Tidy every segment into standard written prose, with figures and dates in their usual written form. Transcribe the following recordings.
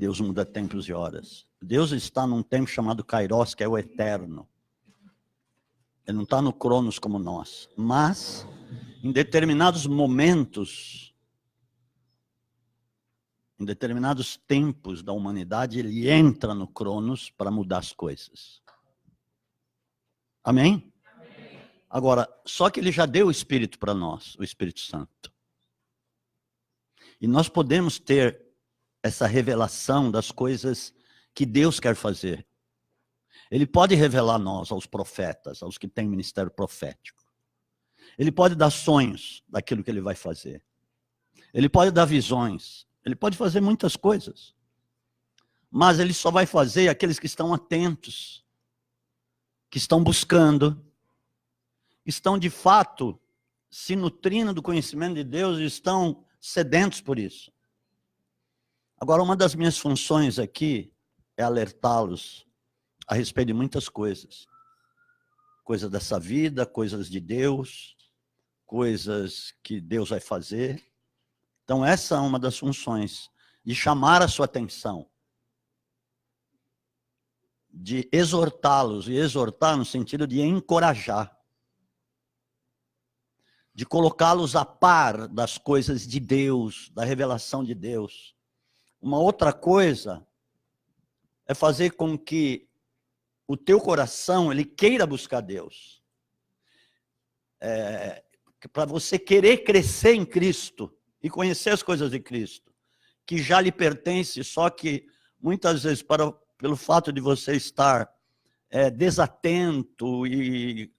Deus muda tempos e horas. Deus está num tempo chamado Kairos, que é o eterno. Ele não está no Cronos como nós. Mas, em determinados momentos, em determinados tempos da humanidade, ele entra no Cronos para mudar as coisas. Amém? Amém. Agora, só que ele já deu o Espírito para nós, o Espírito Santo. E nós podemos ter essa revelação das coisas que Deus quer fazer. Ele pode revelar a nós, aos profetas, aos que têm ministério profético. Ele pode dar sonhos daquilo que ele vai fazer. Ele pode dar visões. Ele pode fazer muitas coisas. Mas ele só vai fazer aqueles que estão atentos, que estão buscando, estão de fato se nutrindo do conhecimento de Deus e estão sedentos por isso. Agora, uma das minhas funções aqui é alertá-los a respeito de muitas coisas. Coisas dessa vida, coisas de Deus, coisas que Deus vai fazer. Então, essa é uma das funções, de chamar a sua atenção, de exortá-los, e exortar no sentido de encorajar, de colocá-los a par das coisas de Deus, da revelação de Deus. Uma outra coisa é fazer com que o teu coração ele queira buscar Deus. Para você querer crescer em Cristo e conhecer as coisas de Cristo, que já lhe pertence, só que muitas vezes, pelo fato de você estar desatento e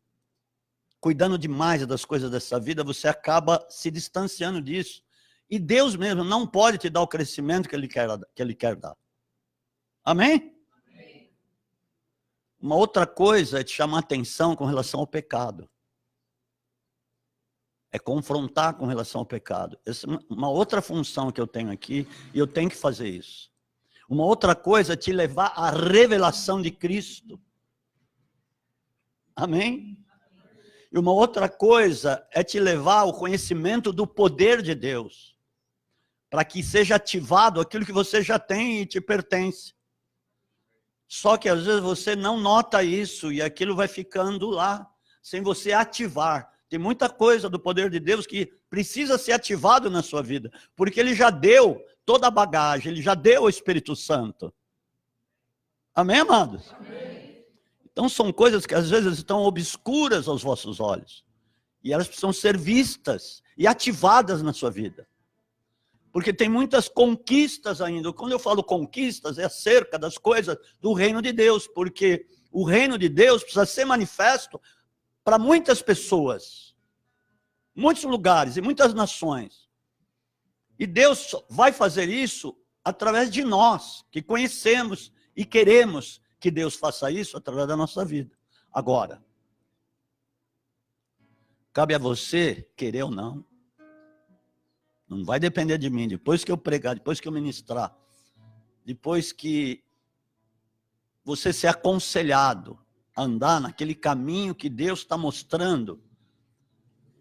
cuidando demais das coisas dessa vida, você acaba se distanciando disso. E Deus mesmo não pode te dar o crescimento que Ele quer dar. Amém? Amém. Uma outra coisa é te chamar a atenção com relação ao pecado. É confrontar com relação ao pecado. Essa é uma outra função que eu tenho aqui, e eu tenho que fazer isso. Uma outra coisa é te levar à revelação de Cristo. Amém? E uma outra coisa é te levar ao conhecimento do poder de Deus, para que seja ativado aquilo que você já tem e te pertence. Só que às vezes você não nota isso e aquilo vai ficando lá, sem você ativar. Tem muita coisa do poder de Deus que precisa ser ativado na sua vida, porque Ele já deu toda a bagagem, Ele já deu o Espírito Santo. Amém, amados? Amém. Então são coisas que às vezes estão obscuras aos vossos olhos, e elas precisam ser vistas e ativadas na sua vida. Porque tem muitas conquistas ainda. Quando eu falo conquistas, é acerca das coisas do reino de Deus, porque o reino de Deus precisa ser manifesto para muitas pessoas, muitos lugares e muitas nações. E Deus vai fazer isso através de nós, que conhecemos e queremos que Deus faça isso através da nossa vida. Agora, cabe a você querer ou não. Não vai depender de mim. Depois que eu pregar, depois que eu ministrar, depois que você ser aconselhado a andar naquele caminho que Deus está mostrando,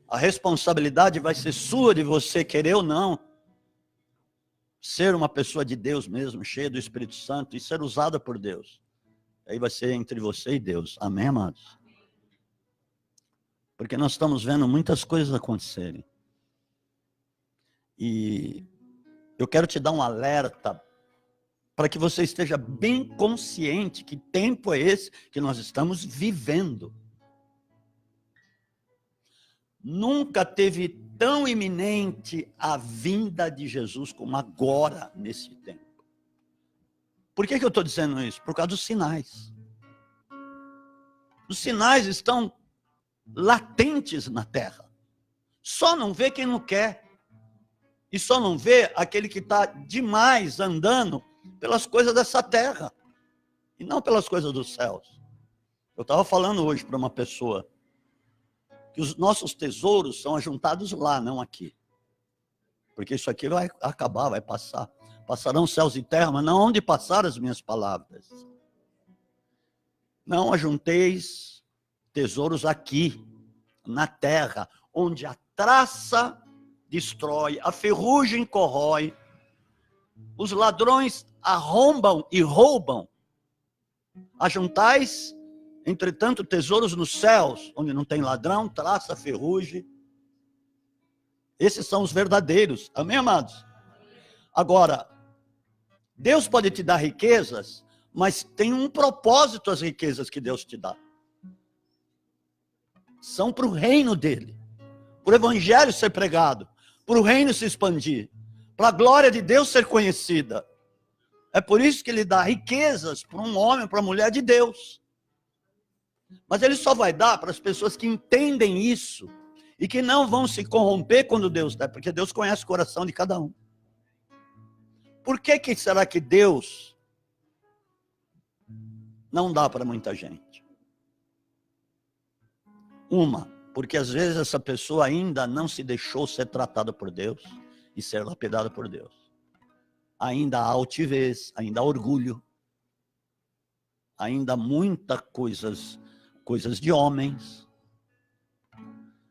a responsabilidade vai ser sua de você querer ou não ser uma pessoa de Deus mesmo, cheia do Espírito Santo e ser usada por Deus. Aí vai ser entre você e Deus. Amém, amados? Porque nós estamos vendo muitas coisas acontecerem. E eu quero te dar um alerta para que você esteja bem consciente que tempo é esse que nós estamos vivendo. Nunca teve tão iminente a vinda de Jesus como agora, nesse tempo. Por que eu estou dizendo isso? Por causa dos sinais. Os sinais estão latentes na terra. Só não vê quem não quer. E só não vê aquele que está demais andando pelas coisas dessa terra. E não pelas coisas dos céus. Eu estava falando hoje para uma pessoa que os nossos tesouros são ajuntados lá, não aqui. Porque isso aqui vai acabar, vai passar. Passarão céus e terra, mas não onde passar as minhas palavras. Não ajunteis tesouros aqui, na terra, onde a traça destrói, a ferrugem corrói, Os ladrões arrombam e roubam. Ajuntais, entretanto, tesouros nos céus, onde não tem ladrão, traça, ferrugem. Esses são os verdadeiros. Amém, amados? Agora, Deus pode te dar riquezas, mas tem um propósito as riquezas que Deus te dá. São para o reino dele. Para o evangelho ser pregado. Para o reino se expandir. Para a glória de Deus ser conhecida. É por isso que ele dá riquezas para um homem, para uma mulher de Deus. Mas ele só vai dar para as pessoas que entendem isso e que não vão se corromper quando Deus dá, porque Deus conhece o coração de cada um. Por que será que Deus não dá para muita gente? Porque às vezes essa pessoa ainda não se deixou ser tratada por Deus e ser lapidada por Deus. Ainda há altivez, ainda há orgulho, ainda há muitas coisas de homens,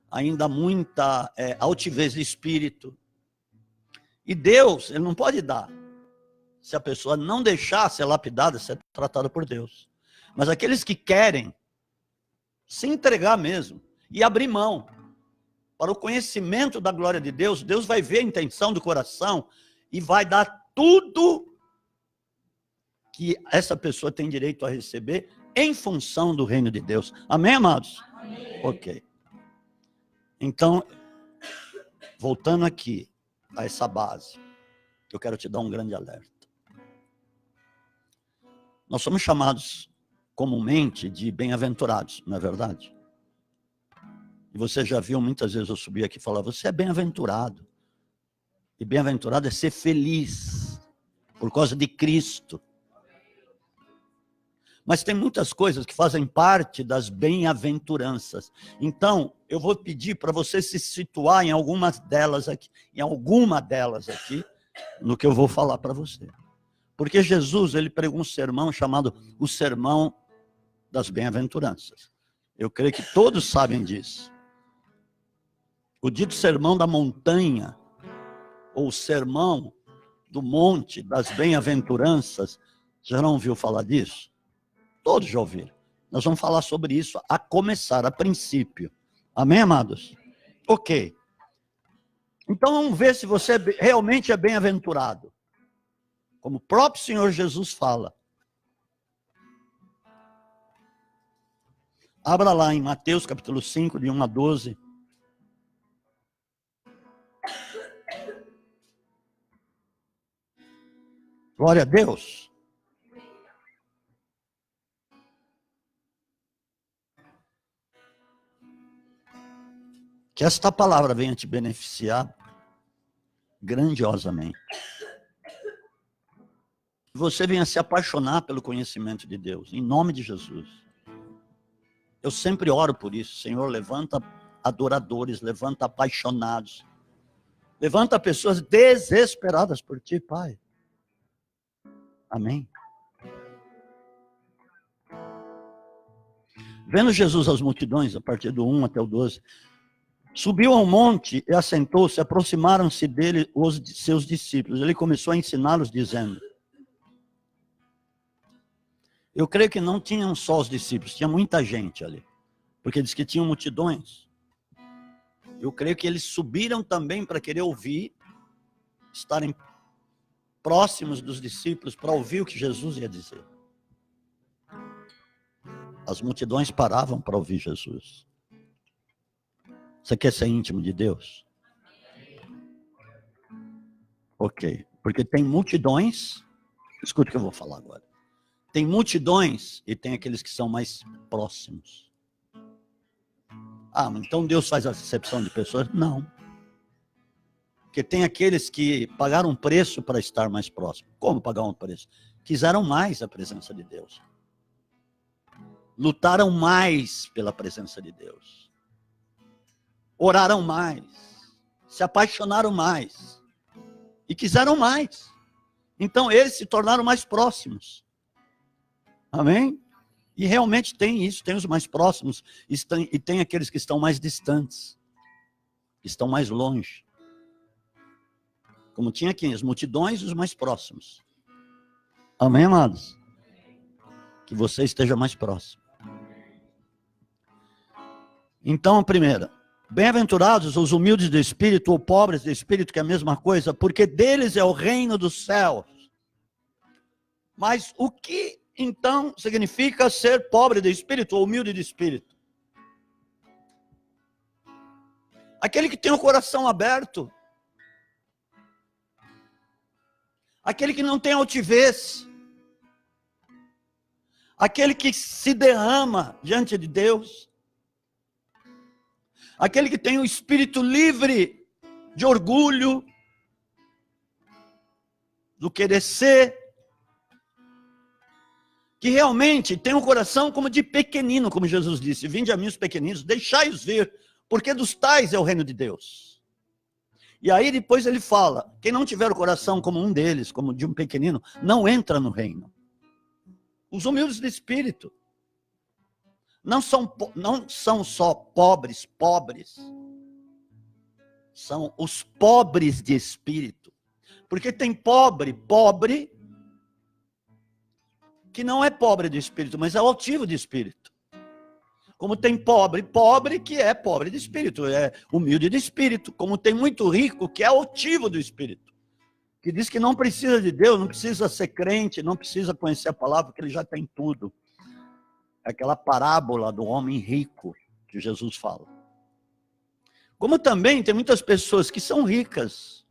ainda há muita altivez de espírito. E Deus, ele não pode dar, se a pessoa não deixar ser lapidada, ser tratada por Deus. Mas aqueles que querem se entregar mesmo e abrir mão para o conhecimento da glória de Deus, Deus vai ver a intenção do coração e vai dar tudo que essa pessoa tem direito a receber em função do reino de Deus. Amém, amados? Amém. Ok. Então, voltando aqui a essa base, eu quero te dar um grande alerta. Nós somos chamados comumente de bem-aventurados, não é verdade? E você já viu muitas vezes eu subir aqui e falar, você é bem-aventurado. E bem-aventurado é ser feliz, por causa de Cristo. Mas tem muitas coisas que fazem parte das bem-aventuranças. Então, eu vou pedir para você se situar em alguma delas aqui, no que eu vou falar para você. Porque Jesus, ele pregou um sermão chamado o Sermão das Bem-aventuranças. Eu creio que todos sabem disso. O dito Sermão da Montanha, ou o Sermão do Monte das Bem-aventuranças, já não ouviu falar disso? Todos já ouviram. Nós vamos falar sobre isso a começar, a princípio. Amém, amados? Ok. Então vamos ver se você realmente é bem-aventurado. Como o próprio Senhor Jesus fala. Abra lá em Mateus capítulo 5, de 1 a 12. Glória a Deus. Que esta palavra venha te beneficiar grandiosamente. Você venha se apaixonar pelo conhecimento de Deus, em nome de Jesus. Eu sempre oro por isso. Senhor, levanta adoradores, levanta apaixonados. Levanta pessoas desesperadas por ti, Pai. Amém. Vendo Jesus as multidões, a partir do 1 até o 12, subiu ao monte e assentou-se, aproximaram-se dele seus discípulos. Ele começou a ensiná-los, dizendo... Eu creio que não tinham só os discípulos, tinha muita gente ali. Porque diz que tinham multidões. Eu creio que eles subiram também para querer ouvir, estarem próximos dos discípulos para ouvir o que Jesus ia dizer. As multidões paravam para ouvir Jesus. Você quer ser íntimo de Deus? Ok. Porque tem multidões, escute o que eu vou falar agora. Tem multidões e tem aqueles que são mais próximos. Ah, então Deus faz a acepção de pessoas? Não. Porque tem aqueles que pagaram um preço para estar mais próximo. Como pagar um preço? Quiseram mais a presença de Deus. Lutaram mais pela presença de Deus. Oraram mais. Se apaixonaram mais. E quiseram mais. Então eles se tornaram mais próximos. Amém? E realmente tem isso, tem os mais próximos e tem aqueles que estão mais distantes, que estão mais longe. Como tinha aqui, as multidões e os mais próximos. Amém, amados? Que você esteja mais próximo. Então, a primeira. Bem-aventurados os humildes de espírito, ou pobres de espírito, que é a mesma coisa, porque deles é o reino dos céus. Mas o que, então, significa ser pobre de espírito, ou humilde de espírito? Aquele que tem o coração aberto. Aquele que não tem altivez. Aquele que se derrama diante de Deus. Aquele que tem o espírito livre de orgulho, do querer ser, que realmente tem um coração como de pequenino, como Jesus disse: vinde a mim os pequeninos, deixai-os vir, porque dos tais é o reino de Deus. E aí depois ele fala, quem não tiver o coração como um deles, como de um pequenino, não entra no reino. Os humildes de espírito não são só pobres, são os pobres de espírito. Porque tem pobre que não é pobre de espírito, mas é altivo de espírito. Como tem pobre que é pobre de espírito, é humilde de espírito. Como tem muito rico que é altivo do espírito, que diz que não precisa de Deus, não precisa ser crente, não precisa conhecer a palavra, porque ele já tem tudo. Aquela parábola do homem rico que Jesus fala. Como também tem muitas pessoas que são ricas,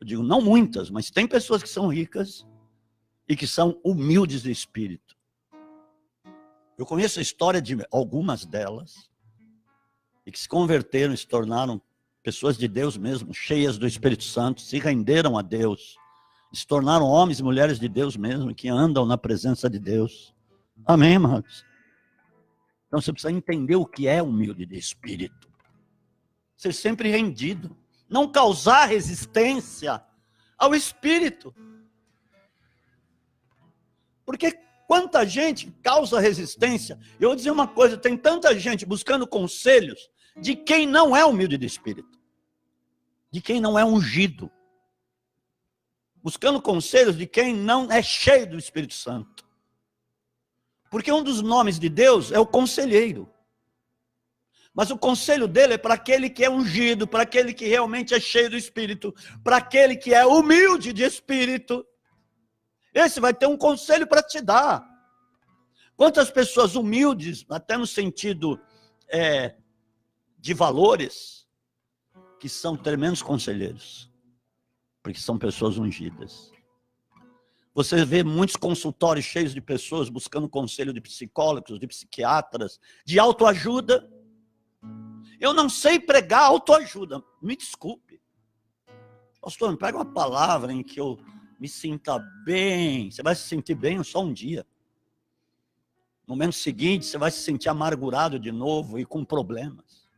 eu digo não muitas, mas tem pessoas que são ricas e que são humildes de espírito. Eu conheço a história de algumas delas e que se converteram, se tornaram pessoas de Deus mesmo, cheias do Espírito Santo, se renderam a Deus, se tornaram homens e mulheres de Deus mesmo, que andam na presença de Deus. Amém, irmãos? Então você precisa entender o que é humilde de espírito. Ser sempre rendido. Não causar resistência ao espírito. Porque quanta gente causa resistência. Eu vou dizer uma coisa, tem tanta gente buscando conselhos de quem não é humilde de espírito. De quem não é ungido. Buscando conselhos de quem não é cheio do Espírito Santo. Porque um dos nomes de Deus é o conselheiro. Mas o conselho dele é para aquele que é ungido, para aquele que realmente é cheio do Espírito, para aquele que é humilde de espírito. Esse vai ter um conselho para te dar. Quantas pessoas humildes, até no sentido de valores, que são tremendos conselheiros, porque são pessoas ungidas. Você vê muitos consultórios cheios de pessoas buscando conselho de psicólogos, de psiquiatras, de autoajuda. Eu não sei pregar autoajuda, me desculpe. Pastor, me pega uma palavra em que eu me sinta bem. Você vai se sentir bem só um dia. No momento seguinte, você vai se sentir amargurado de novo e com problemas.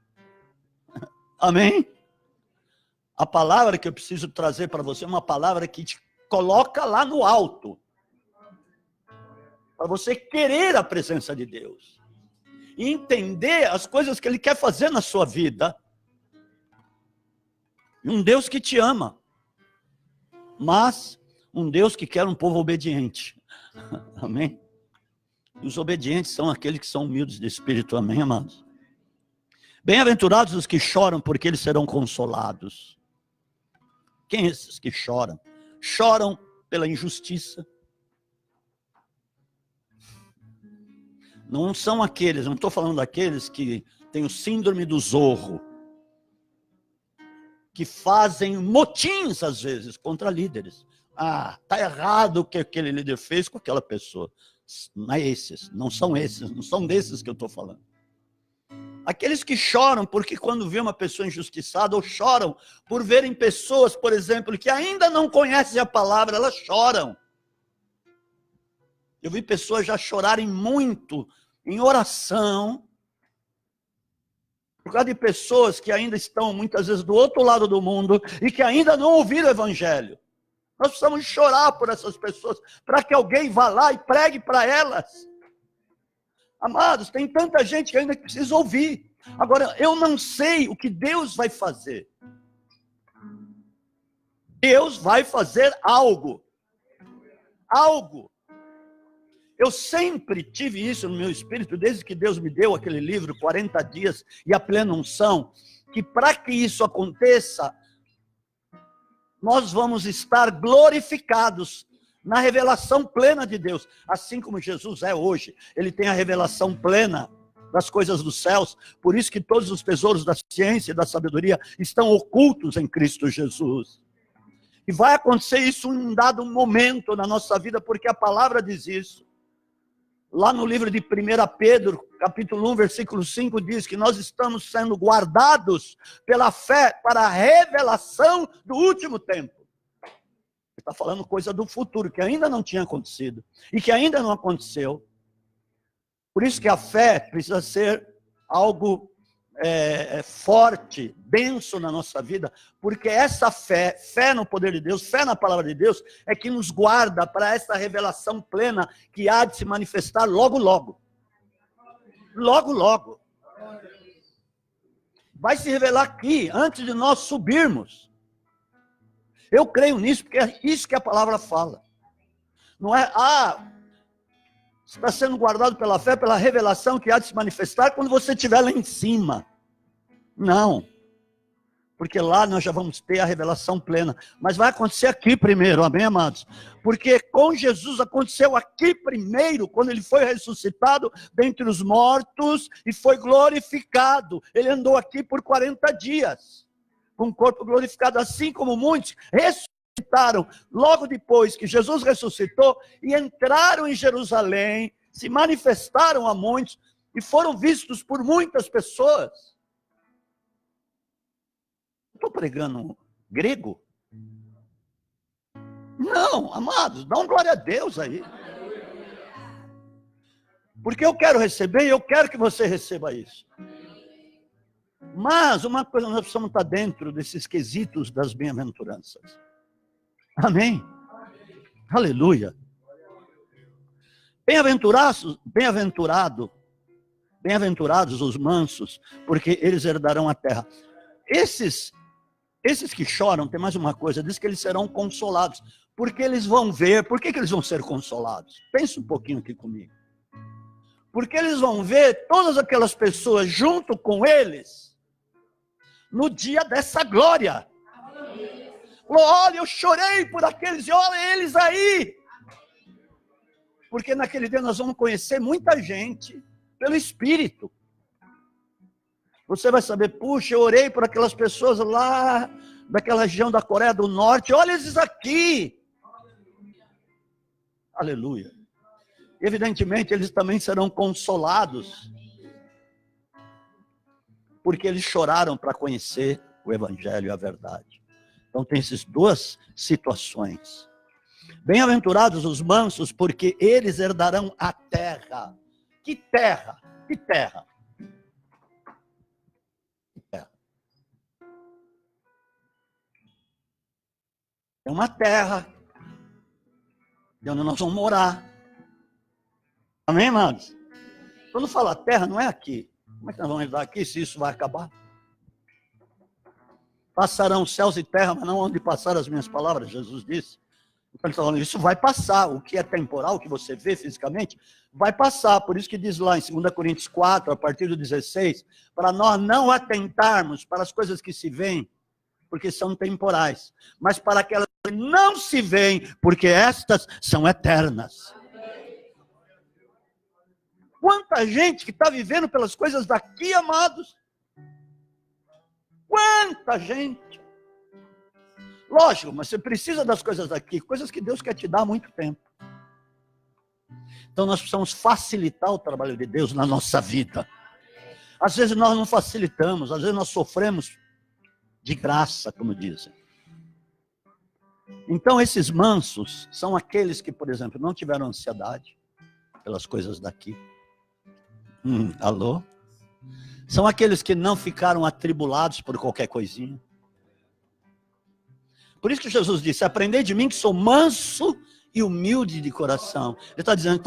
Amém? A palavra que eu preciso trazer para você é uma palavra que te coloca lá no alto. Para você querer a presença de Deus. E entender as coisas que Ele quer fazer na sua vida. E um Deus que te ama. Mas um Deus que quer um povo obediente. Amém? E os obedientes são aqueles que são humildes de espírito. Amém, amados? Bem-aventurados os que choram, porque eles serão consolados. Quem são esses que choram? Choram pela injustiça. Não são aqueles, não estou falando daqueles que têm o síndrome do zorro, que fazem motins, às vezes, contra líderes. Ah, está errado o que aquele líder fez com aquela pessoa. Não é esses, não são desses que eu estou falando. Aqueles que choram porque quando vê uma pessoa injustiçada, ou choram por verem pessoas, por exemplo, que ainda não conhecem a palavra, elas choram. Eu vi pessoas já chorarem muito em oração, por causa de pessoas que ainda estão muitas vezes do outro lado do mundo e que ainda não ouviram o evangelho. Nós precisamos chorar por essas pessoas, para que alguém vá lá e pregue para elas. Amados, tem tanta gente que ainda precisa ouvir. Agora, eu não sei o que Deus vai fazer. Deus vai fazer algo. Algo. Eu sempre tive isso no meu espírito, desde que Deus me deu aquele livro, 40 dias e a plena unção, que para que isso aconteça, nós vamos estar glorificados na revelação plena de Deus, assim como Jesus é hoje. Ele tem a revelação plena das coisas dos céus, por isso que todos os tesouros da ciência e da sabedoria estão ocultos em Cristo Jesus. E vai acontecer isso em um dado momento na nossa vida, porque a palavra diz isso. Lá no livro de 1 Pedro, capítulo 1, versículo 5, diz que nós estamos sendo guardados pela fé para a revelação do último tempo. Ele está falando coisa do futuro, que ainda não tinha acontecido e que ainda não aconteceu. Por isso que a fé precisa ser algo forte, denso na nossa vida, porque essa fé no poder de Deus, fé na palavra de Deus, é que nos guarda para essa revelação plena que há de se manifestar logo, logo. Logo, logo. Vai se revelar aqui, antes de nós subirmos. Eu creio nisso, porque é isso que a palavra fala. Não é, está sendo guardado pela fé, pela revelação que há de se manifestar quando você estiver lá em cima. Não. Porque lá nós já vamos ter a revelação plena. Mas vai acontecer aqui primeiro, amém, amados? Porque com Jesus aconteceu aqui primeiro, quando ele foi ressuscitado dentre os mortos e foi glorificado. Ele andou aqui por 40 dias, com o corpo glorificado, assim como muitos ressuscitaram logo depois que Jesus ressuscitou e entraram em Jerusalém, se manifestaram a muitos e foram vistos por muitas pessoas. Estou pregando grego? Não, amados, dá uma glória a Deus aí. Porque eu quero receber e eu quero que você receba isso. Mas uma coisa, nós precisamos estar dentro desses quesitos das bem-aventuranças. Amém? Aleluia. Bem-aventurados os mansos, porque eles herdarão a terra. Esses que choram, tem mais uma coisa, diz que eles serão consolados, porque eles vão ver. Por que eles vão ser consolados? Pense um pouquinho aqui comigo. Porque eles vão ver todas aquelas pessoas junto com eles, no dia dessa glória. Olha, eu chorei por aqueles, e olha eles aí. Porque naquele dia nós vamos conhecer muita gente pelo Espírito. Você vai saber, puxa, eu orei por aquelas pessoas lá, daquela região da Coreia do Norte, olha esses aqui. Aleluia. Evidentemente, eles também serão consolados, porque eles choraram para conhecer o Evangelho e a verdade. Então tem essas duas situações. Bem-aventurados os mansos, porque eles herdarão a terra. Que terra? Que terra? É uma terra de onde nós vamos morar. Amém, amados? Quando fala terra, não é aqui. Como é que nós vamos herdar aqui se isso vai acabar? Passarão céus e terra, mas não onde passar as minhas palavras, Jesus disse. Então ele está falando, isso vai passar. O que é temporal, o que você vê fisicamente, vai passar. Por isso que diz lá em 2 Coríntios 4, a partir do 16, para nós não atentarmos para as coisas que se veem, porque são temporais, mas para aquelas que não se veem, porque estas são eternas. Quanta gente que está vivendo pelas coisas daqui, amados. Quanta gente. Lógico, mas você precisa das coisas daqui, coisas que Deus quer te dar há muito tempo. Então nós precisamos facilitar o trabalho de Deus na nossa vida. Às vezes nós não facilitamos, às vezes nós sofremos de graça, como dizem. Então esses mansos são aqueles que, por exemplo, não tiveram ansiedade pelas coisas daqui. Alô? São aqueles que não ficaram atribulados por qualquer coisinha. Por isso que Jesus disse, aprendei de mim que sou manso e humilde de coração. Ele está dizendo,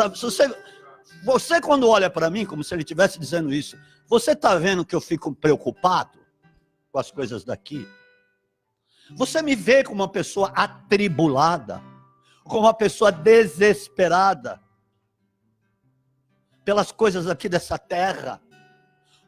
você quando olha para mim, como se ele estivesse dizendo isso, você está vendo que eu fico preocupado com as coisas daqui? Você me vê como uma pessoa atribulada, como uma pessoa desesperada pelas coisas aqui dessa terra?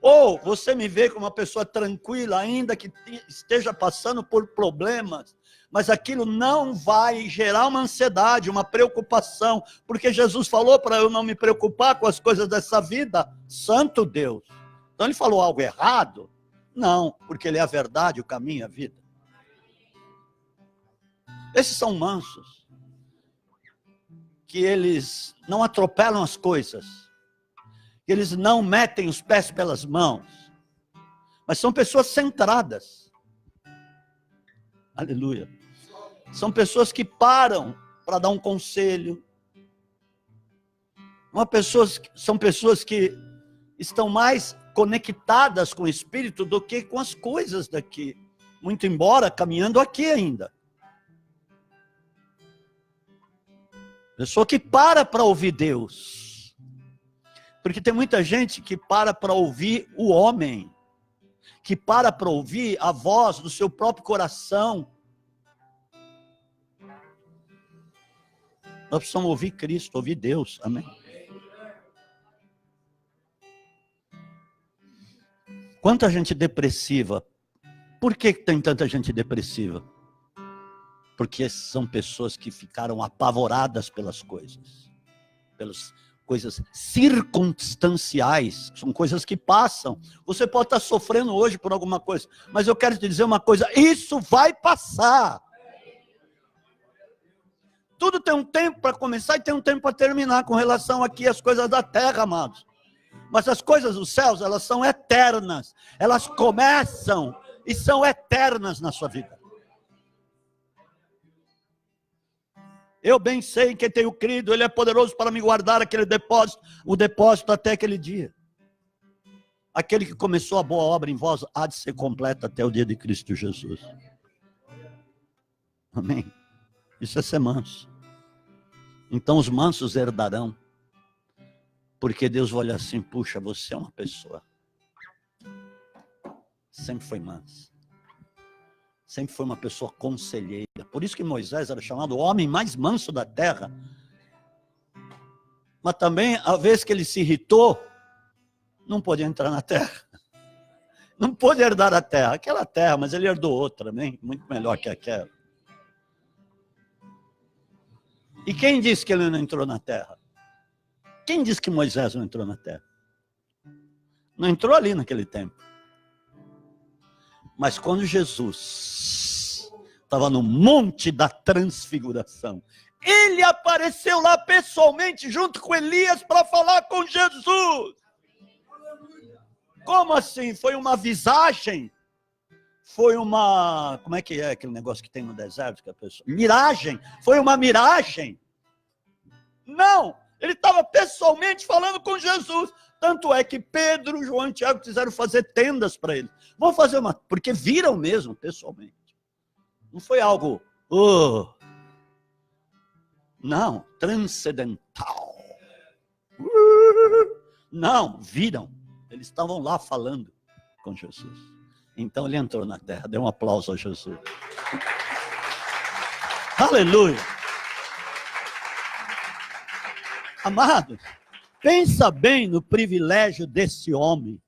Ou você me vê como uma pessoa tranquila, ainda que esteja passando por problemas, mas aquilo não vai gerar uma ansiedade, uma preocupação, porque Jesus falou para eu não me preocupar com as coisas dessa vida? Santo Deus! Então ele falou algo errado? Não, porque ele é a verdade, o caminho, a vida. Esses são mansos, que eles não atropelam as coisas, que eles não metem os pés pelas mãos, mas são pessoas centradas. Aleluia. São pessoas que param para dar um conselho. São pessoas que estão mais conectadas com o Espírito do que com as coisas daqui. Muito embora caminhando aqui ainda. Pessoa que para ouvir Deus. Porque tem muita gente que para ouvir o homem. Que para ouvir a voz do seu próprio coração. Nós precisamos ouvir Cristo, ouvir Deus. Amém? Quanta gente depressiva. Por que tem tanta gente depressiva? Porque são pessoas que ficaram apavoradas pelas coisas. Pelas coisas circunstanciais. São coisas que passam. Você pode estar sofrendo hoje por alguma coisa. Mas eu quero te dizer uma coisa. Isso vai passar. Tudo tem um tempo para começar e tem um tempo para terminar com relação aqui às coisas da terra, amados. Mas as coisas dos céus, elas são eternas. Elas começam e são eternas na sua vida. Eu bem sei que tenho crido, Ele é poderoso para me guardar aquele depósito, o depósito até aquele dia. Aquele que começou a boa obra em vós há de ser completa até o dia de Cristo Jesus. Amém? Isso é ser manso. Então os mansos herdarão. Porque Deus vai olhar assim, puxa, você é uma pessoa. Sempre foi manso. Sempre foi uma pessoa conselheira. Por isso que Moisés era chamado o homem mais manso da terra. Mas também, a vez que ele se irritou, não pôde entrar na terra. Não pôde herdar a terra. Aquela terra, mas ele herdou outra, né? Muito melhor que aquela. E quem disse que ele não entrou na terra? Quem disse que Moisés não entrou na terra? Não entrou ali naquele tempo. Mas quando Jesus estava no Monte da Transfiguração, ele apareceu lá pessoalmente junto com Elias para falar com Jesus. Como assim? Foi uma visagem? Foi uma... Como é que é aquele negócio que tem no deserto? Que a pessoa... Miragem? Foi uma miragem? Não! Ele estava pessoalmente falando com Jesus. Tanto é que Pedro, João e Tiago quiseram fazer tendas para ele. Vão fazer uma... Porque viram mesmo, pessoalmente. Não foi algo... Não, transcendental. Não, viram. Eles estavam lá falando com Jesus. Então ele entrou na terra. Dê um aplauso a Jesus. Aleluia. Amado, pensa bem no privilégio desse homem.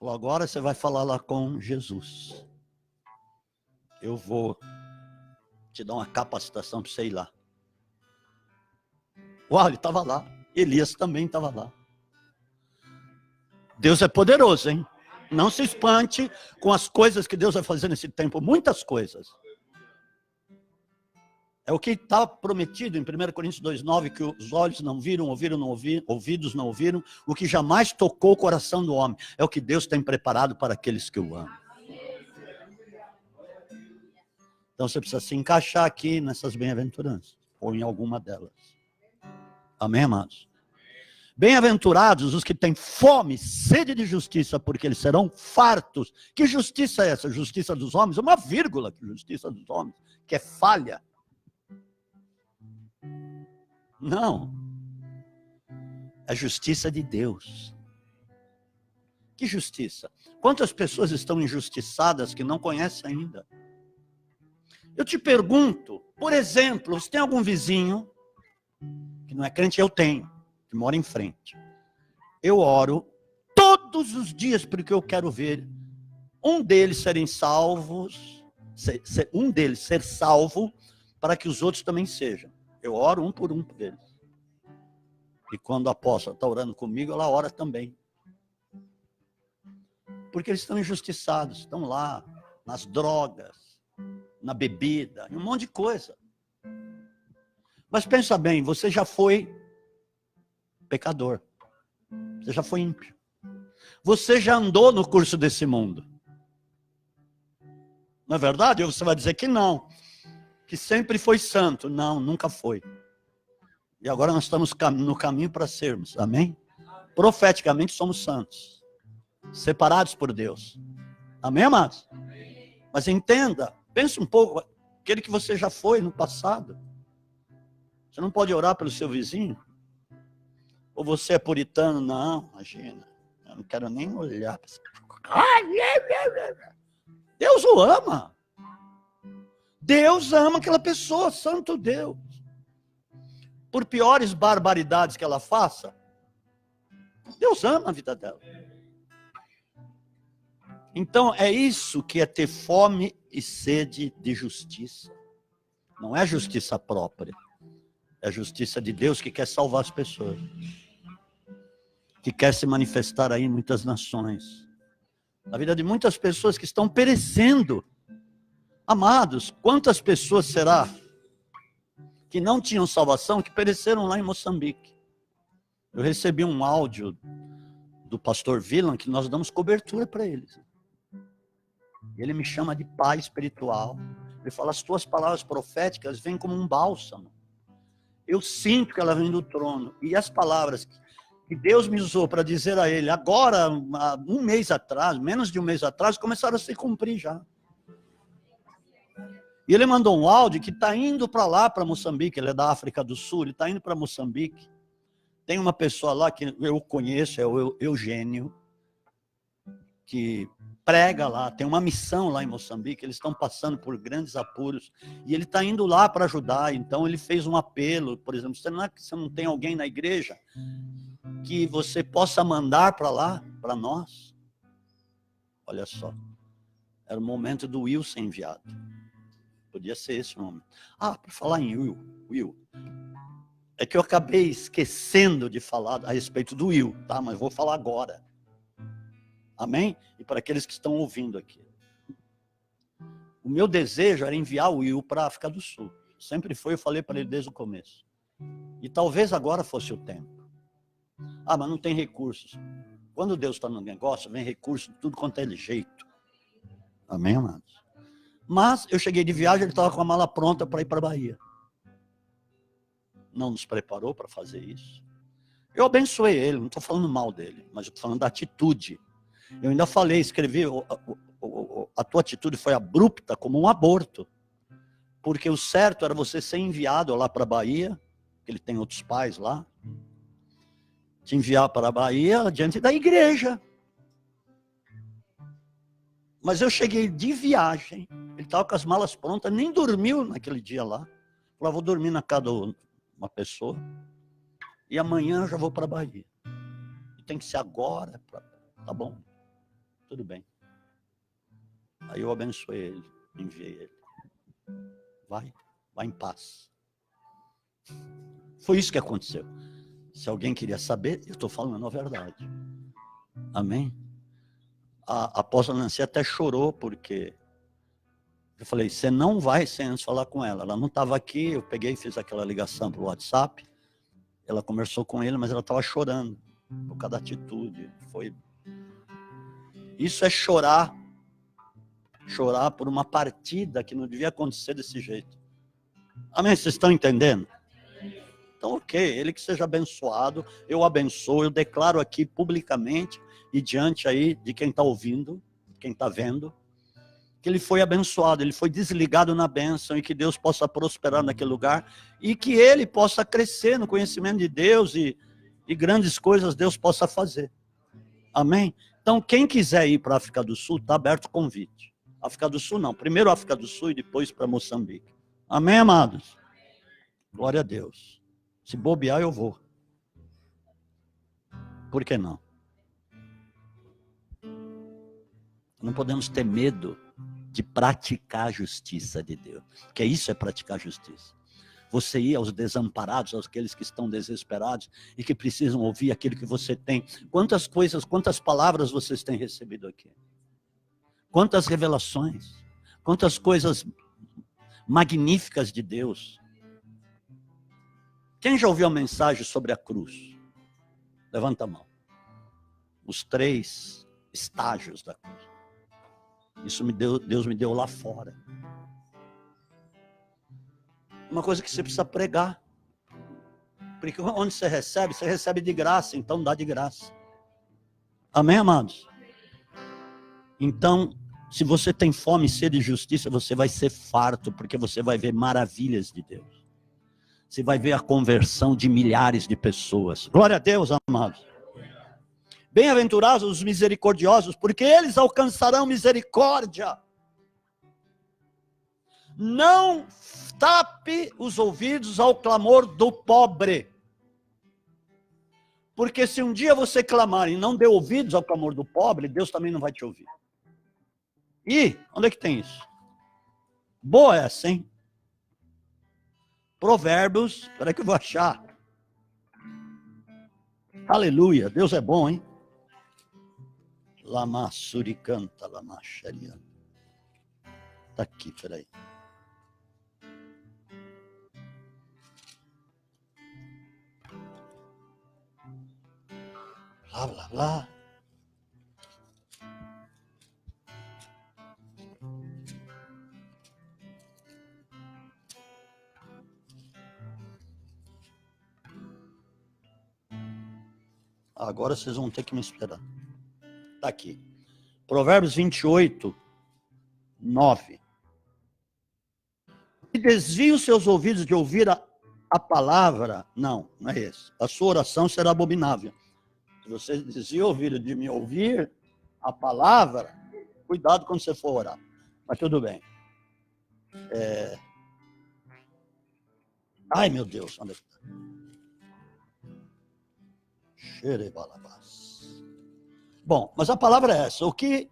Agora você vai falar lá com Jesus. Eu vou te dar uma capacitação para você ir lá. Uau, ele estava lá. Elias também estava lá. Deus é poderoso, hein? Não se espante com as coisas que Deus vai fazer nesse tempo. Muitas coisas. É o que está prometido em 1 Coríntios 2,9, que os olhos não viram, ouvidos não ouviram, o que jamais tocou o coração do homem. É o que Deus tem preparado para aqueles que o amam. Então você precisa se encaixar aqui nessas bem-aventuranças, ou em alguma delas. Amém, amados? Bem-aventurados os que têm fome, sede de justiça, porque eles serão fartos. Que justiça é essa? Justiça dos homens? Uma vírgula, que justiça dos homens, que é falha. Não. É justiça de Deus. Que justiça? Quantas pessoas estão injustiçadas que não conhecem ainda? Eu te pergunto, por exemplo, você tem algum vizinho que não é crente? Eu tenho, que mora em frente. Eu oro todos os dias porque eu quero ver um deles serem salvos, um deles ser salvo, para que os outros também sejam. Eu oro um por eles. E quando a apóstola está orando comigo, ela ora também. Porque eles estão injustiçados, estão lá, nas drogas, na bebida, em um monte de coisa. Mas pensa bem, você já foi pecador. Você já foi ímpio. Você já andou no curso desse mundo. Não é verdade? Ou você vai dizer que não. Que sempre foi santo. Não, nunca foi. E agora nós estamos no caminho para sermos. Amém? Profeticamente somos santos. Separados por Deus. Amém, amados? Mas entenda, pense um pouco, aquele que você já foi no passado. Você não pode orar pelo seu vizinho? Ou você é puritano? Não, imagina. Eu não quero nem olhar. Deus o ama. Deus ama aquela pessoa, santo Deus. Por piores barbaridades que ela faça, Deus ama a vida dela. Então, é isso que é ter fome e sede de justiça. Não é justiça própria. É a justiça de Deus que quer salvar as pessoas. Que quer se manifestar aí em muitas nações. Na vida de muitas pessoas que estão perecendo. Amados, quantas pessoas será que não tinham salvação, que pereceram lá em Moçambique? Eu recebi um áudio do pastor Villan, que nós damos cobertura para eles. Ele me chama de pai espiritual. Ele fala, as tuas palavras proféticas vêm como um bálsamo. Eu sinto que ela vem do trono. E as palavras que Deus me usou para dizer a ele, agora, há um mês atrás, menos de um mês atrás, começaram a se cumprir já. E ele mandou um áudio que está indo para lá, para Moçambique. Ele é da África do Sul, ele está indo para Moçambique. Tem uma pessoa lá que eu conheço, é o Eugênio, que prega lá, tem uma missão lá em Moçambique, eles estão passando por grandes apuros, e ele está indo lá para ajudar. Então ele fez um apelo, por exemplo, você não tem alguém na igreja que você possa mandar para lá, para nós? Olha só, era o momento do Will ser enviado. Podia ser esse o nome. Ah, para falar em Will, é que eu acabei esquecendo de falar a respeito do Will, tá? Mas vou falar agora. Amém? E para aqueles que estão ouvindo aqui. O meu desejo era enviar o Will para a África do Sul. Sempre foi, eu falei para ele desde o começo. E talvez agora fosse o tempo. Ah, mas não tem recursos. Quando Deus está no negócio, vem recurso de tudo quanto é jeito. Amém, amados? Mas eu cheguei de viagem, ele estava com a mala pronta para ir para a Bahia. Não nos preparou para fazer isso. Eu abençoei ele, não estou falando mal dele, mas estou falando da atitude. Eu ainda falei, escrevi, a tua atitude foi abrupta como um aborto. Porque o certo era você ser enviado lá para a Bahia, que ele tem outros pais lá, te enviar para a Bahia diante da igreja. Mas eu cheguei de viagem, ele estava com as malas prontas, nem dormiu naquele dia lá. Falei, vou dormir na casa de uma pessoa, e amanhã eu já vou para a Bahia. E tem que ser agora, tá bom? Tudo bem. Aí eu abençoei ele, enviei ele. Vai em paz. Foi isso que aconteceu. Se alguém queria saber, eu estou falando a verdade. Amém? A apóstola Nancy até chorou, porque eu falei, você não vai sem antes falar com ela. Ela não estava aqui, eu peguei e fiz aquela ligação pelo WhatsApp. Ela conversou com ele, mas ela estava chorando, por causa da atitude. Isso é chorar. Chorar por uma partida que não devia acontecer desse jeito. Amém? Vocês estão entendendo? Então, ok, ele que seja abençoado, eu abençoo, eu declaro aqui publicamente e diante aí de quem está ouvindo, quem está vendo, que ele foi abençoado, ele foi desligado na bênção e que Deus possa prosperar naquele lugar e que ele possa crescer no conhecimento de Deus e grandes coisas Deus possa fazer. Amém? Então, quem quiser ir para a África do Sul, está aberto o convite. África do Sul não, primeiro África do Sul e depois para Moçambique. Amém, amados? Glória a Deus. Se bobear, eu vou. Por que não? Não podemos ter medo de praticar a justiça de Deus. Porque isso é praticar a justiça. Você ir aos desamparados, àqueles que estão desesperados e que precisam ouvir aquilo que você tem. Quantas coisas, quantas palavras vocês têm recebido aqui? Quantas revelações, quantas coisas magníficas de Deus. Quem já ouviu a mensagem sobre a cruz? Levanta a mão. Os 3 estágios da cruz. Isso Deus me deu lá fora. Uma coisa que você precisa pregar. Porque onde você recebe de graça, então dá de graça. Amém, amados? Então, se você tem fome e sede de justiça, você vai ser farto, porque você vai ver maravilhas de Deus. Você vai ver a conversão de milhares de pessoas. Glória a Deus, amados. Bem-aventurados os misericordiosos, porque eles alcançarão misericórdia. Não tape os ouvidos ao clamor do pobre. Porque se um dia você clamar e não der ouvidos ao clamor do pobre, Deus também não vai te ouvir. E onde é que tem isso? Boa essa, hein? Provérbios, espera que eu vou achar. Aleluia, Deus é bom, hein? Lama suricanta, lama xaria. Tá aqui, peraí. Blá, blá, blá. Agora vocês vão ter que me esperar. Está aqui. Provérbios 28, 9. E desvia os seus ouvidos de ouvir a palavra. Não é esse. A sua oração será abominável. Se você desvia o ouvido de me ouvir a palavra, cuidado quando você for orar. Mas tudo bem. Ai, meu Deus, onde é que está? Bom, mas a palavra é essa. O que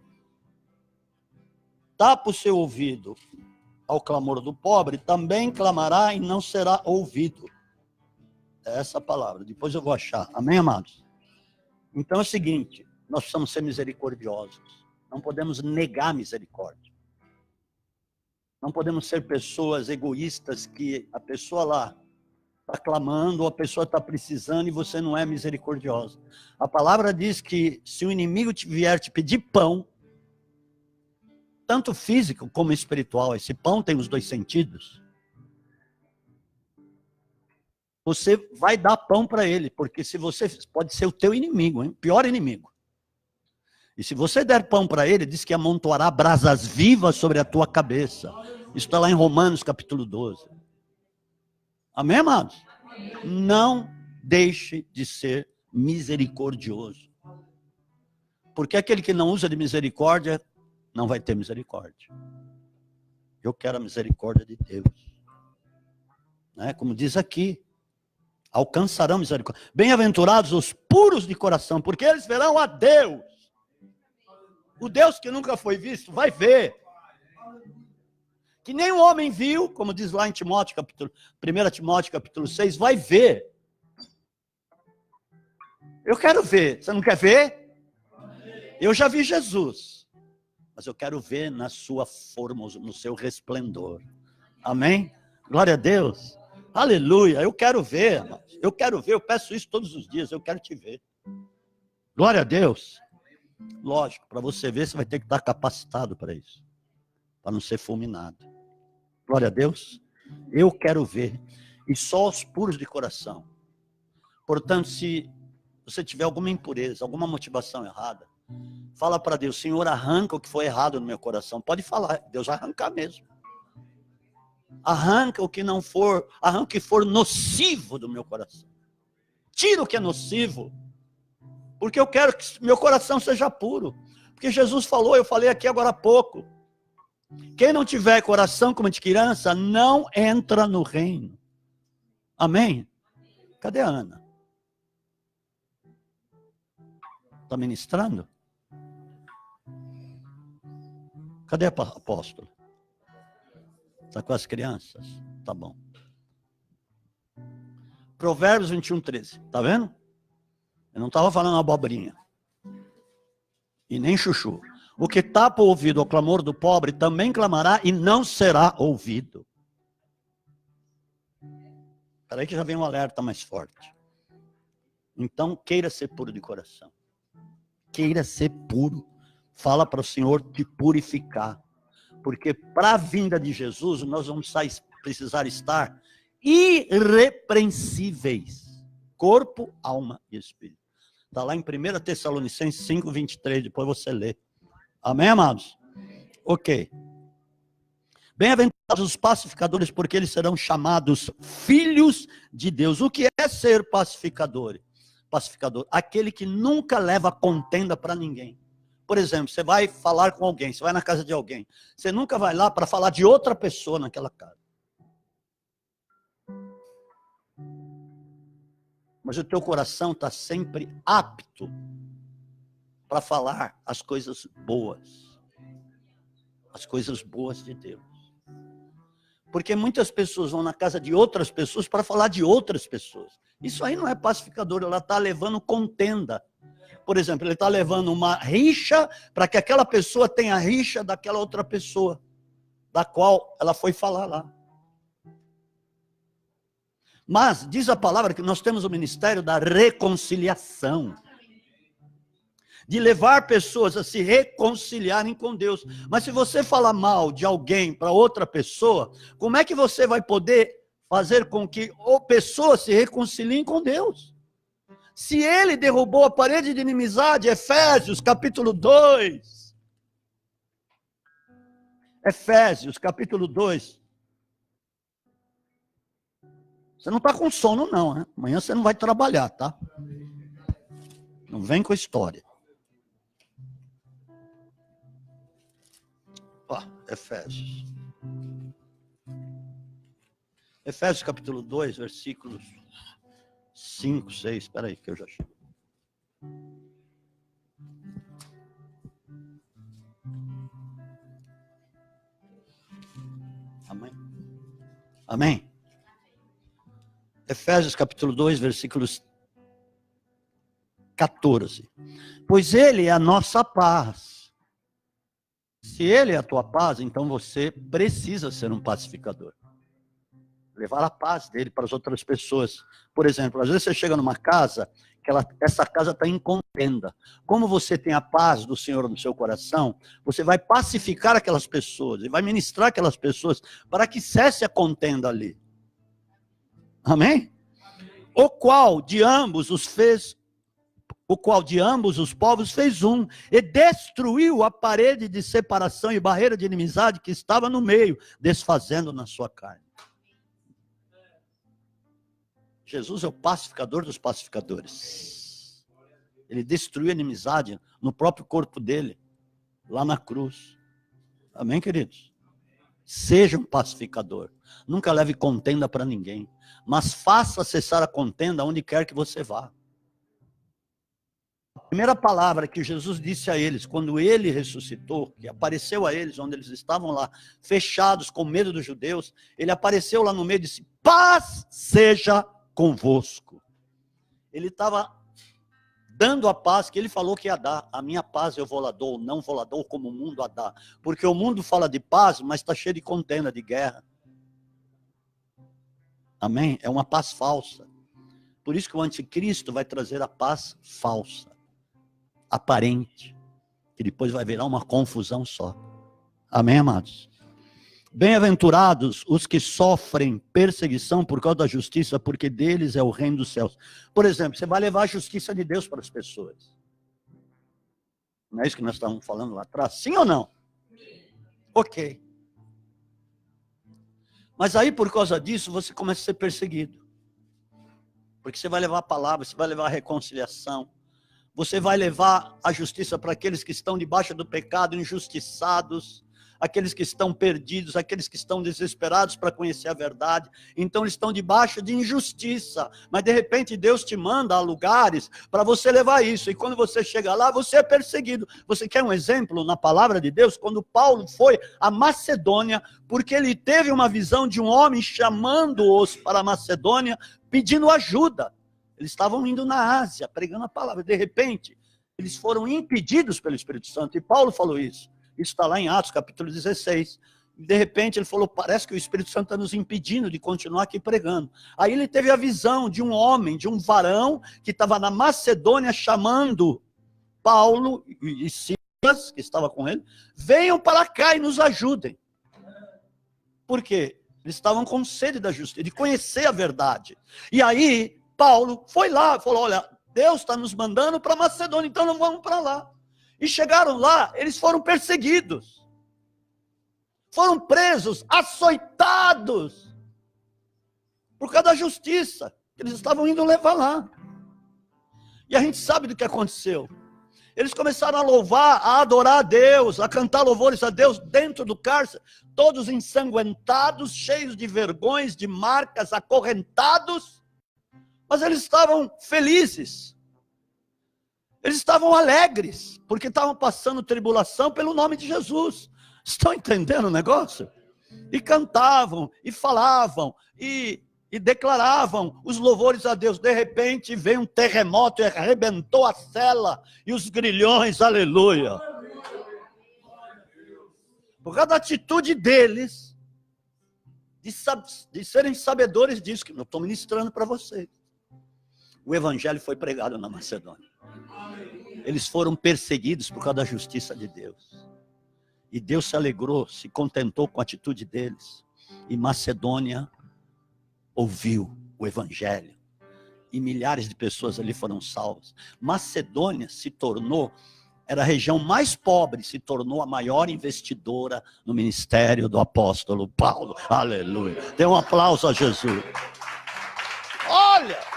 tapa o seu ouvido ao clamor do pobre, também clamará e não será ouvido. É essa a palavra. Depois eu vou achar. Amém, amados? Então é o seguinte, nós precisamos ser misericordiosos. Não podemos negar misericórdia. Não podemos ser pessoas egoístas que a pessoa lá está clamando, ou a pessoa está precisando e você não é misericordiosa. A palavra diz que se o inimigo vier te pedir pão, tanto físico como espiritual, esse pão tem os 2 sentidos, você vai dar pão para ele, porque se você pode ser o teu inimigo, hein? Pior inimigo. E se você der pão para ele, diz que amontoará brasas vivas sobre a tua cabeça. Isso está lá em Romanos capítulo 12. Amém, amados? Não deixe de ser misericordioso. Porque aquele que não usa de misericórdia, não vai ter misericórdia. Eu quero a misericórdia de Deus. Né? Como diz aqui, alcançarão misericórdia. Bem-aventurados os puros de coração, porque eles verão a Deus. O Deus que nunca foi visto, vai ver. Que nem o homem viu, como diz lá em Timóteo, 1 Timóteo capítulo 6, vai ver. Eu quero ver. Você não quer ver? Eu já vi Jesus. Mas eu quero ver na sua forma, no seu resplendor. Amém? Glória a Deus. Aleluia. Eu quero ver, amados. Eu quero ver. Eu peço isso todos os dias. Eu quero te ver. Glória a Deus. Lógico, para você ver, você vai ter que estar capacitado para isso. Para não ser fulminado. Glória a Deus. Eu quero ver. E só os puros de coração. Portanto, se você tiver alguma impureza, alguma motivação errada, fala para Deus, Senhor, arranca o que foi errado no meu coração. Pode falar, Deus vai arrancar mesmo. Arranca o que não for, arranca o que for nocivo do meu coração. Tira o que é nocivo. Porque eu quero que meu coração seja puro. Porque Jesus falou, eu falei aqui agora há pouco. Quem não tiver coração como de criança, não entra no reino. Amém? Cadê a Ana? Está ministrando? Cadê a apóstola? Está com as crianças? Tá bom. Provérbios 21, 13. Tá vendo? Eu não estava falando abobrinha. E nem chuchu. O que tapa o ouvido ao clamor do pobre também clamará e não será ouvido. Espera aí que já vem um alerta mais forte. Então, queira ser puro de coração. Queira ser puro. Fala para o Senhor te purificar. Porque para a vinda de Jesus, nós vamos precisar estar irrepreensíveis. Corpo, alma e espírito. Está lá em 1 Tessalonicenses 5, 23. Depois você lê. Amém, amados? Ok. Bem-aventurados os pacificadores, porque eles serão chamados filhos de Deus. O que é ser pacificador? Pacificador, aquele que nunca leva contenda para ninguém. Por exemplo, você vai falar com alguém, você vai na casa de alguém. Você nunca vai lá para falar de outra pessoa naquela casa. Mas o teu coração está sempre apto para falar as coisas boas. As coisas boas de Deus. Porque muitas pessoas vão na casa de outras pessoas para falar de outras pessoas. Isso aí não é pacificador, ela está levando contenda. Por exemplo, ele está levando uma rixa para que aquela pessoa tenha rixa daquela outra pessoa, da qual ela foi falar lá. Mas diz a palavra que nós temos o ministério da reconciliação. De levar pessoas a se reconciliarem com Deus. Mas se você falar mal de alguém para outra pessoa, como é que você vai poder fazer com que pessoas se reconciliem com Deus? Se ele derrubou a parede de inimizade, Efésios capítulo 2. Efésios capítulo 2. Você não está com sono não, né? Amanhã você não vai trabalhar, tá? Não vem com história. Efésios. Efésios capítulo 2, versículos 5, 6. Espera aí que eu já chego. Amém? Amém? Efésios capítulo 2, versículos 14. Pois ele é a nossa paz. Se ele é a tua paz, então você precisa ser um pacificador. Levar a paz dele para as outras pessoas. Por exemplo, às vezes você chega numa casa, essa casa está em contenda. Como você tem a paz do Senhor no seu coração, você vai pacificar aquelas pessoas, e vai ministrar aquelas pessoas, para que cesse a contenda ali. Amém? O qual de ambos os povos fez um, e destruiu a parede de separação e barreira de inimizade que estava no meio, desfazendo na sua carne. Jesus é o pacificador dos pacificadores. Ele destruiu a inimizade no próprio corpo dele, lá na cruz. Amém, queridos? Seja um pacificador. Nunca leve contenda para ninguém, mas faça cessar a contenda onde quer que você vá. A primeira palavra que Jesus disse a eles, quando ele ressuscitou, que apareceu a eles, onde eles estavam lá, fechados, com medo dos judeus, ele apareceu lá no meio e disse, paz seja convosco. Ele estava dando a paz que ele falou que ia dar. A minha paz eu vou lá dou, não vou lá dou como o mundo a dá. Porque o mundo fala de paz, mas está cheio de contenda, de guerra. Amém? É uma paz falsa. Por isso que o anticristo vai trazer a paz falsa, aparente, que depois vai virar uma confusão só. Amém, amados? Bem-aventurados os que sofrem perseguição por causa da justiça, porque deles é o reino dos céus. Por exemplo, você vai levar a justiça de Deus para as pessoas. Não é isso que nós estávamos falando lá atrás? Sim ou não? Ok. Mas aí, por causa disso, você começa a ser perseguido. Porque você vai levar a palavra, você vai levar a reconciliação. Você vai levar a justiça para aqueles que estão debaixo do pecado, injustiçados, aqueles que estão perdidos, aqueles que estão desesperados para conhecer a verdade. Então eles estão debaixo de injustiça, mas de repente Deus te manda a lugares para você levar isso, e quando você chega lá, você é perseguido. Você quer um exemplo na palavra de Deus? Quando Paulo foi à Macedônia, porque ele teve uma visão de um homem chamando-os para a Macedônia, pedindo ajuda. Eles estavam indo na Ásia, pregando a palavra. De repente, eles foram impedidos pelo Espírito Santo, e Paulo falou isso. Isso está lá em Atos, capítulo 16. De repente ele falou, parece que o Espírito Santo está nos impedindo de continuar aqui pregando. Aí ele teve a visão de um homem, de um varão, que estava na Macedônia chamando Paulo e Silas, que estava com ele, venham para cá e nos ajudem. Por quê? Eles estavam com sede da justiça, de conhecer a verdade. E aí Paulo foi lá, falou, olha, Deus está nos mandando para Macedônia, então não vamos para lá. E chegaram lá, eles foram perseguidos, foram presos, açoitados, por causa da justiça, que eles estavam indo levar lá. E a gente sabe do que aconteceu. Eles começaram a louvar, a adorar a Deus, a cantar louvores a Deus dentro do cárcere, todos ensanguentados, cheios de vergões, de marcas, acorrentados, mas eles estavam felizes. Eles estavam alegres, porque estavam passando tribulação pelo nome de Jesus. Estão entendendo o negócio? E cantavam, e falavam, e declaravam os louvores a Deus. De repente veio um terremoto e arrebentou a cela e os grilhões, aleluia. Por causa da atitude deles, de serem sabedores disso, que eu estou ministrando para vocês. O evangelho foi pregado na Macedônia. Eles foram perseguidos por causa da justiça de Deus. E Deus se alegrou, se contentou com a atitude deles. E Macedônia ouviu o evangelho. E milhares de pessoas ali foram salvas. Macedônia se tornou, era a região mais pobre, se tornou a maior investidora no ministério do apóstolo Paulo. Aleluia. Dê um aplauso a Jesus. Olha!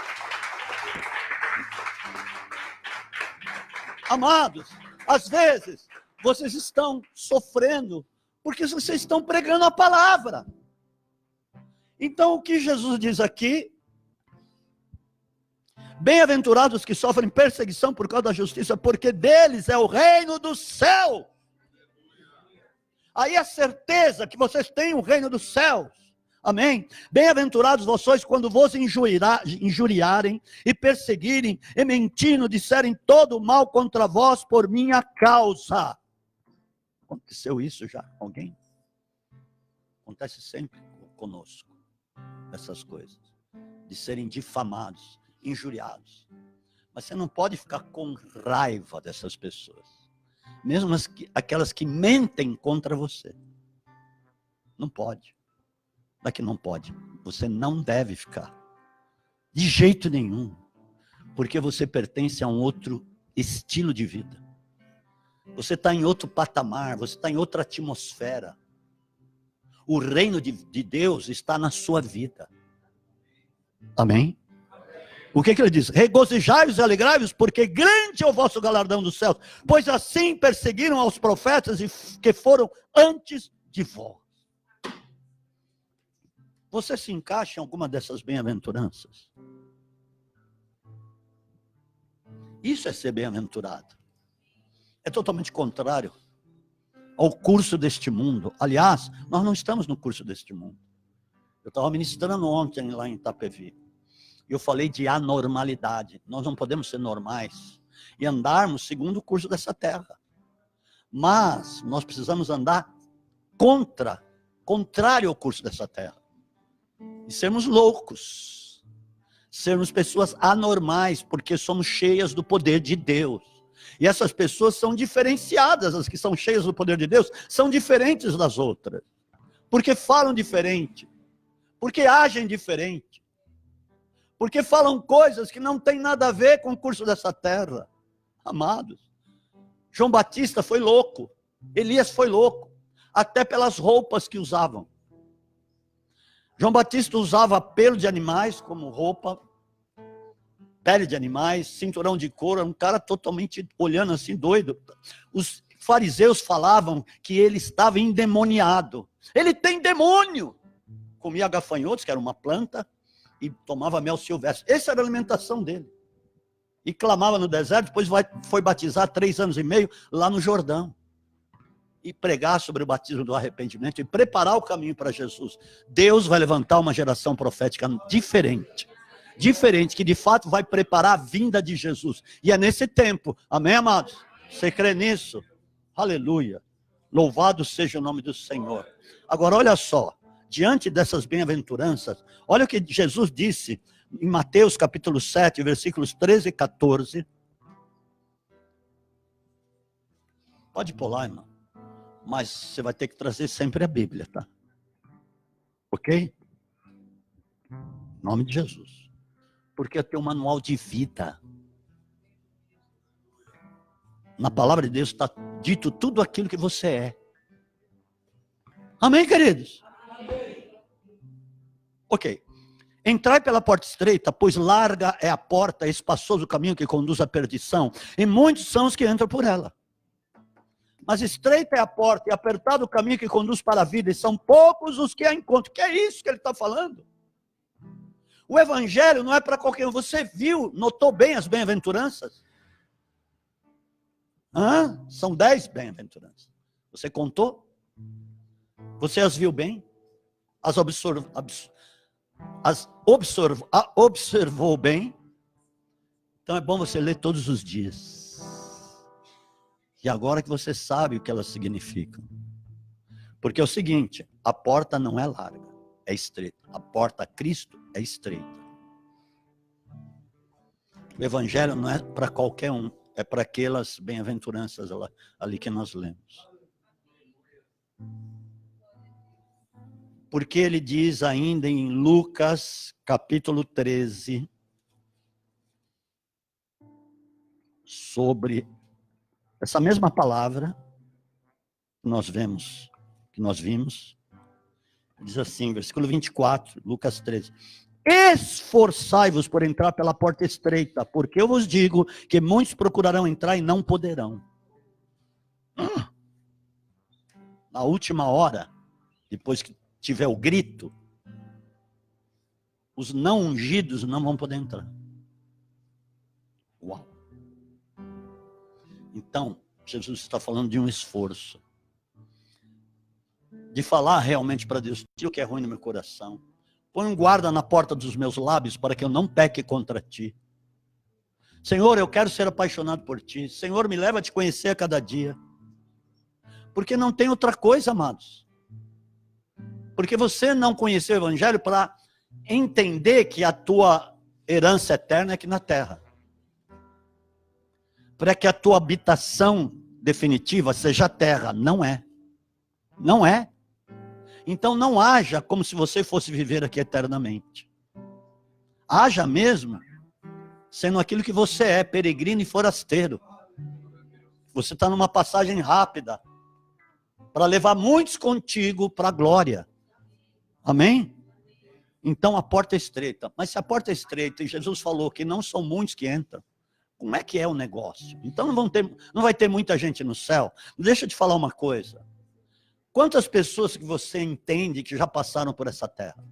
Amados, às vezes vocês estão sofrendo porque vocês estão pregando a palavra. Então o que Jesus diz aqui? Bem-aventurados que sofrem perseguição por causa da justiça, porque deles é o reino do céu. Aí a certeza que vocês têm o reino dos céus. Amém? Bem-aventurados vocês quando vos injuriarem e perseguirem e mentindo, disserem todo o mal contra vós por minha causa. Aconteceu isso já com alguém? Acontece sempre conosco, essas coisas. De serem difamados, injuriados. Mas você não pode ficar com raiva dessas pessoas. Mesmo aquelas que mentem contra você. Não pode. Daqui não pode. Você não deve ficar. De jeito nenhum. Porque você pertence a um outro estilo de vida. Você está em outro patamar, você está em outra atmosfera. O reino de Deus está na sua vida. Amém? O que ele diz? Regozijai-vos e alegrai-vos, porque grande é o vosso galardão dos céus, pois assim perseguiram aos profetas que foram antes de vós. Você se encaixa em alguma dessas bem-aventuranças? Isso é ser bem-aventurado. É totalmente contrário ao curso deste mundo. Aliás, nós não estamos no curso deste mundo. Eu estava ministrando ontem lá em Itapevi. E eu falei de anormalidade. Nós não podemos ser normais e andarmos segundo o curso dessa terra. Mas nós precisamos andar contrário ao curso dessa terra. E sermos loucos. Sermos pessoas anormais, porque somos cheias do poder de Deus. E essas pessoas são diferenciadas, as que são cheias do poder de Deus, são diferentes das outras. Porque falam diferente. Porque agem diferente. Porque falam coisas que não têm nada a ver com o curso dessa terra. Amados. João Batista foi louco. Elias foi louco. Até pelas roupas que usavam. João Batista usava pelo de animais como roupa. pele de animais, cinturão de couro, um cara totalmente olhando assim, doido. Os fariseus falavam que ele estava endemoniado. Ele tem demônio. Comia gafanhotos, que era uma planta, e tomava mel silvestre. Essa era a alimentação dele. E clamava no deserto, depois foi batizar 3 anos e meio lá no Jordão. E pregar sobre o batismo do arrependimento e preparar o caminho para Jesus. Deus vai levantar uma geração profética diferente. Diferente, que de fato vai preparar a vinda de Jesus. E é nesse tempo, amém, amados? Você crê nisso? Aleluia. Louvado seja o nome do Senhor. Agora, olha só. Diante dessas bem-aventuranças, olha o que Jesus disse em Mateus capítulo 7, versículos 13 e 14. Pode pular, irmão. Mas você vai ter que trazer sempre a Bíblia, tá? Ok? Em nome de Jesus. Porque é teu manual de vida. Na palavra de Deus está dito tudo aquilo que você é. Amém, queridos? Ok. Entrai pela porta estreita, pois larga é a porta, espaçoso o caminho que conduz à perdição, e muitos são os que entram por ela. Mas estreita é a porta e apertado o caminho que conduz para a vida, e são poucos os que a encontram. Que é isso que ele está falando? O evangelho não é para qualquer um. Você viu, notou bem as bem-aventuranças? São 10 bem-aventuranças. Você contou? Você as viu bem? Observou bem? Então é bom você ler todos os dias. E agora que você sabe o que elas significam. Porque é o seguinte, a porta não é larga, é estreita. A porta a Cristo é estreita. O evangelho não é para qualquer um, é para aquelas bem-aventuranças ali que nós lemos. Porque ele diz ainda em Lucas capítulo 13, sobre essa mesma palavra que nós vimos, diz assim, versículo 24, Lucas 13. Esforçai-vos por entrar pela porta estreita, porque eu vos digo que muitos procurarão entrar e não poderão. Na última hora, depois que tiver o grito, os não ungidos não vão poder entrar. Uau! Então, Jesus está falando de um esforço. De falar realmente para Deus, tira o que é ruim no meu coração. Põe um guarda na porta dos meus lábios para que eu não peque contra ti. Senhor, eu quero ser apaixonado por ti. Senhor, me leva a te conhecer a cada dia. Porque não tem outra coisa, amados. Porque você não conheceu o evangelho para entender que a tua herança eterna é aqui na terra. Para que a tua habitação definitiva seja a terra. Não é. Não é. Então não haja como se você fosse viver aqui eternamente. Haja mesmo sendo aquilo que você é, peregrino e forasteiro. Você está numa passagem rápida para levar muitos contigo para a glória. Amém? Então a porta é estreita. Mas se a porta é estreita e Jesus falou que não são muitos que entram, como é que é o negócio? Então não vai ter muita gente no céu. Deixa eu te falar uma coisa. Quantas pessoas que você entende que já passaram por essa terra?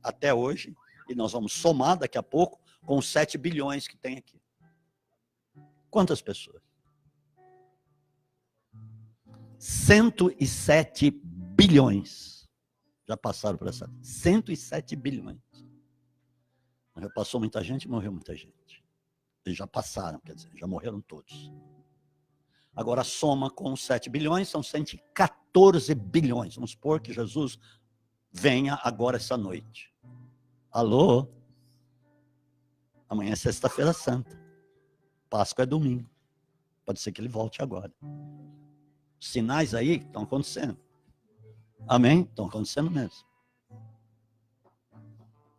Até hoje, e nós vamos somar daqui a pouco com os 7 bilhões que tem aqui. Quantas pessoas? 107 bilhões já passaram por essa terra. 107 bilhões. Já passou muita gente, morreu muita gente. Eles já passaram, quer dizer, já morreram todos. Agora soma com 7 bilhões, são 114 bilhões. Vamos supor que Jesus venha agora essa noite. Alô? Amanhã é sexta-feira santa. Páscoa é domingo. Pode ser que ele volte agora. Sinais aí estão acontecendo. Amém? Estão acontecendo mesmo.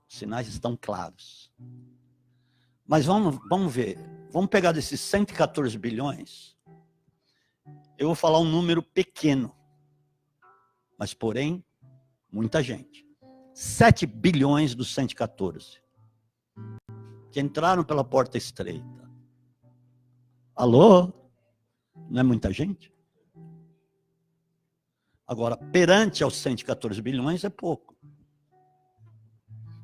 Os sinais estão claros. Mas vamos ver. Vamos pegar desses 114 bilhões. Eu vou falar um número pequeno, mas porém, muita gente. 7 bilhões dos 114. que entraram pela porta estreita. Alô? Não é muita gente? Agora, perante aos 114 bilhões é pouco.